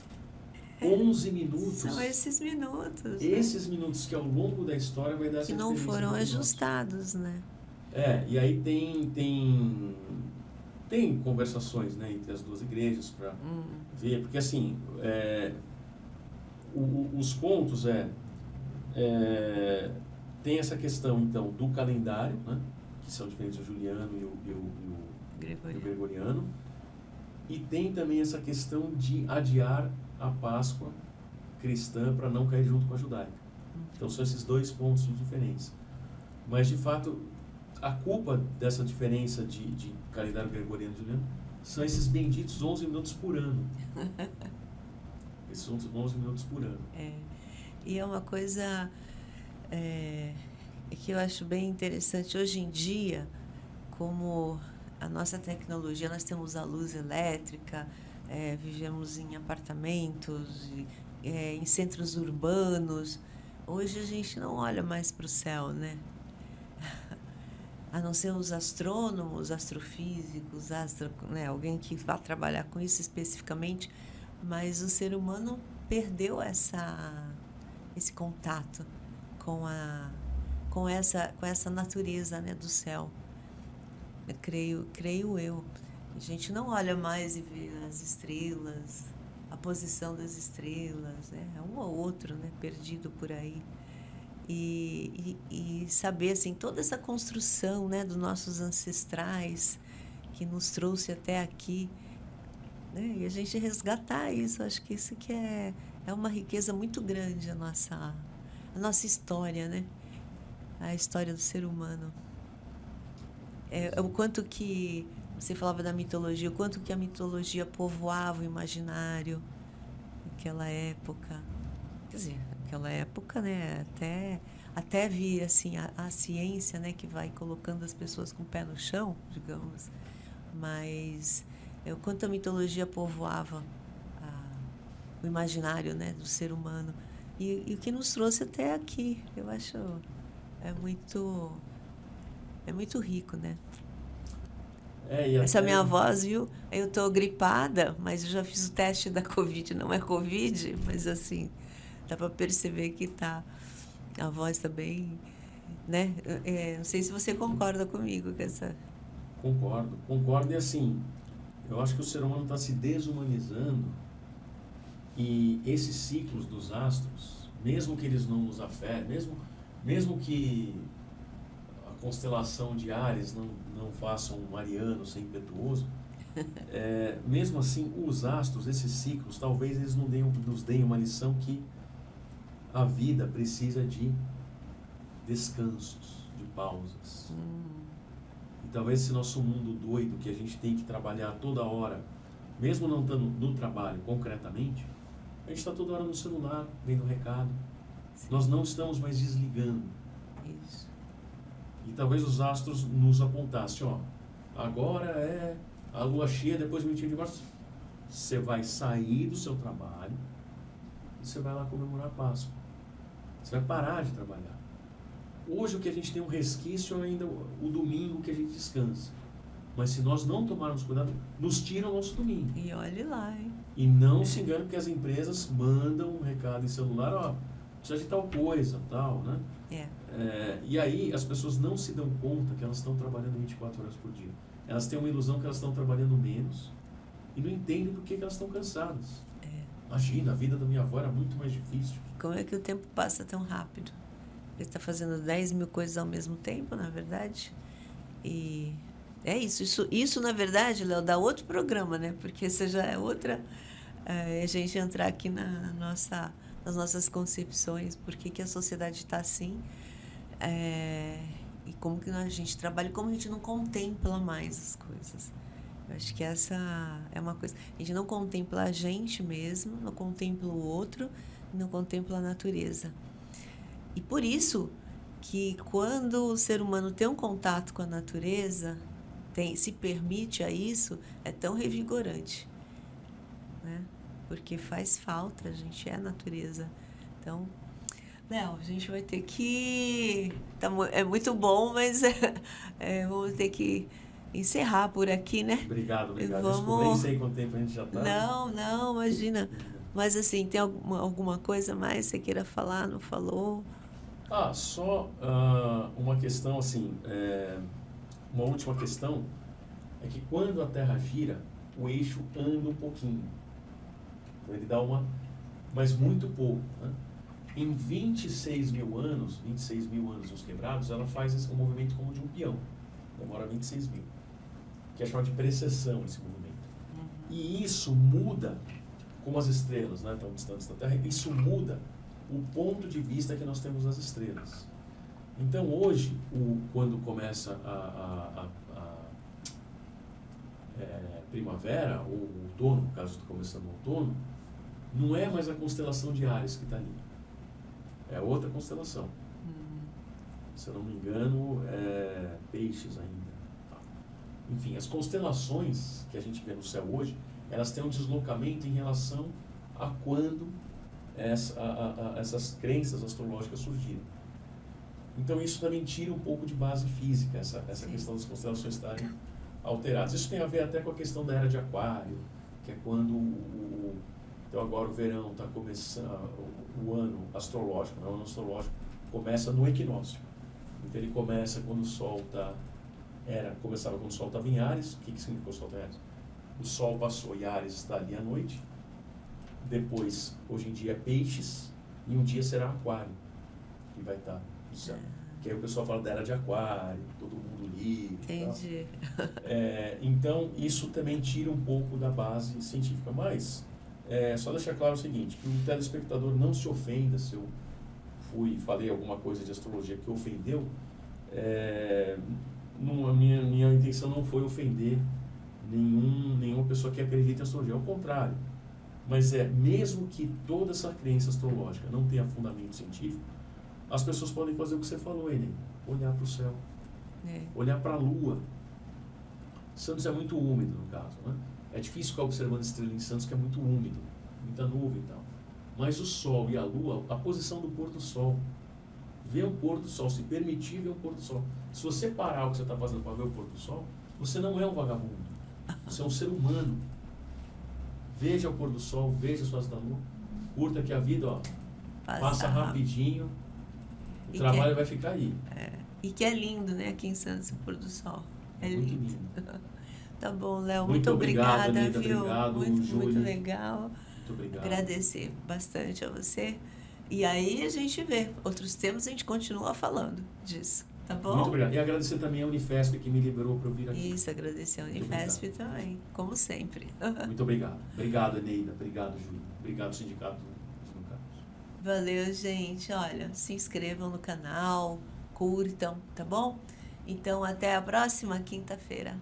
11 minutos. São esses minutos. Esses minutos que ao longo da história vai dar essa diferença. Que não foram ajustados, né? E aí tem conversações, né, entre as duas igrejas para ver, porque assim, os pontos tem essa questão, então, do calendário, né, que são diferentes, o juliano e o gregoriano, e tem também essa questão de adiar a Páscoa cristã para não cair junto com a judaica. Então, são esses dois pontos de diferença. Mas, de fato, a culpa dessa diferença de calendário gregoriano e juliano são esses benditos 11 minutos por ano. Esses 11 minutos por ano. E é uma coisa que eu acho bem interessante. Hoje em dia, como a nossa tecnologia, nós temos a luz elétrica, vivemos em apartamentos, em centros urbanos. Hoje a gente não olha mais para o céu, né? A não ser os astrônomos, astrofísicos, né? Alguém que vá trabalhar com isso especificamente, mas o ser humano perdeu esse contato com essa natureza, né, do céu. Eu creio eu. A gente não olha mais e vê as estrelas, a posição das estrelas, né? É um ou outro, né, perdido por aí. E saber, assim, toda essa construção, né, dos nossos ancestrais que nos trouxe até aqui, né? E a gente resgatar isso, acho que isso que é uma riqueza muito grande, a a nossa história, né? A história do ser humano. O quanto que você falava da mitologia, o quanto que a mitologia povoava o imaginário naquela época. Quer dizer, naquela época, né? Até vir assim a ciência, né, que vai colocando as pessoas com o pé no chão, digamos. Mas o quanto a mitologia povoava o imaginário, né, do ser humano. E o que nos trouxe até aqui, eu acho, é muito rico, né? Essa minha voz, viu? Eu tô gripada, mas eu já fiz o teste da Covid. Não é Covid, mas assim, dá para perceber que a voz tá bem, né? Não sei se você concorda comigo com essa... Concordo, e assim, eu acho que o ser humano está se desumanizando, e esses ciclos dos astros, mesmo que eles não nos afetem, mesmo que a constelação de Áries não faça um ariano ser impetuoso, mesmo assim, os astros, esses ciclos, talvez eles nos deem uma lição que a vida precisa de descansos, de pausas. E talvez esse nosso mundo doido que a gente tem que trabalhar toda hora, mesmo não estando no trabalho concretamente, a gente está toda hora no celular, vendo recado. Sim. Nós não estamos mais desligando. Isso. E talvez os astros nos apontassem, agora é a lua cheia, depois do 21 de março. Você vai sair do seu trabalho e você vai lá comemorar a Páscoa. Você vai parar de trabalhar. Hoje o que a gente tem um resquício é ainda o domingo que a gente descansa. Mas se nós não tomarmos cuidado, nos tiram o nosso domingo. E olhe lá, hein? E não se engane, porque as empresas mandam um recado em celular, precisa de tal coisa, tal, né? E aí as pessoas não se dão conta que elas estão trabalhando 24 horas por dia. Elas têm uma ilusão que elas estão trabalhando menos e não entendem por que elas estão cansadas. Imagina, a vida da minha avó era muito mais difícil. Como é que o tempo passa tão rápido? Ele está fazendo 10 mil coisas ao mesmo tempo, na verdade. E é isso na verdade, Léo, dá outro programa, né? Porque isso já é outra... a gente entrar aqui nas nossas concepções, por que a sociedade está assim, e como que a gente trabalha, como a gente não contempla mais as coisas. Eu acho que essa é uma coisa. A gente não contempla a gente mesmo, não contempla o outro, não contempla a natureza. E por isso que quando o ser humano tem um contato com a natureza, se permite a isso, é tão revigorante, né? Porque faz falta, a gente é a natureza. Então, Léo, a gente vai ter que... é muito bom, mas vamos ter que encerrar por aqui, né? Obrigado. Desculpa, nem sei quanto tempo a gente já está. Não, imagina. Mas assim, tem alguma coisa mais que você queira falar, não falou? Só uma questão assim, uma última questão, é que quando a Terra gira, o eixo anda um pouquinho. Então ele dá mas muito pouco, né? Em 26 mil anos uns quebrados, ela faz um movimento como de um peão. Demora 26 mil. Que é chamado de precessão esse movimento. E isso muda, como as estrelas, né, estão distantes da Terra, isso muda o ponto de vista que nós temos das estrelas. Então hoje, quando começa a primavera, ou outono, no caso estou começando o outono, não é mais a constelação de Áries que está ali. É outra constelação. Se eu não me engano, é Peixes ainda. Tá. Enfim, as constelações que a gente vê no céu hoje, elas têm um deslocamento em relação a quando essas crenças astrológicas surgiram. Então isso também tira um pouco de base física, essa questão das constelações estarem alteradas. Isso tem a ver até com a questão da era de Aquário, que é quando então agora o verão está começando, o ano astrológico, né? O ano astrológico começa no equinócio. Então ele começa quando o Sol começava quando o Sol estava em Áries. O que significa o Sol em Áries? O Sol passou e Áries está ali à noite. Depois, hoje em dia é Peixes, e um dia será Aquário, que vai estar no céu. Que aí o pessoal fala da era de Aquário, todo mundo livre. Entendi. Então, isso também tira um pouco da base científica. Mas, só deixar claro o seguinte, que o telespectador não se ofenda se eu falei alguma coisa de astrologia que ofendeu, a minha intenção não foi ofender nenhuma pessoa que acredita em astrologia, ao contrário. Mas mesmo que toda essa crença astrológica não tenha fundamento científico, as pessoas podem fazer o que você falou, Enê, olhar para o céu, olhar para a Lua. Santos é muito úmido, no caso, né? É difícil ficar observando estrela em Santos, que é muito úmido, muita nuvem e tal. Mas o Sol e a Lua, a posição do pôr do Sol, ver um pôr do Sol, se permitir ver um pôr do Sol. Se você parar o que você está fazendo para ver o pôr do Sol, você não é um vagabundo, você é um ser humano. Veja o pôr do Sol, veja as fases da Lua, curta que a vida passa rapidinho, o trabalho vai ficar aí. E que é lindo, né, aqui em Santos, o pôr do Sol. É muito lindo. Tá bom, Léo, muito obrigada, Neida, viu? Obrigado, muito legal. Muito obrigado. Agradecer bastante a você. E aí a gente vê outros temas, a gente continua falando disso, tá bom? Muito obrigado. E agradecer também a Unifesp que me liberou para eu vir aqui. Isso, agradecer a Unifesp também, como sempre. Muito obrigado. Obrigado, Neida. Obrigado, Júlia. Obrigado, Sindicato dos Bancários. Valeu, gente. Olha, se inscrevam no canal, curtam, tá bom? Então, até a próxima quinta-feira.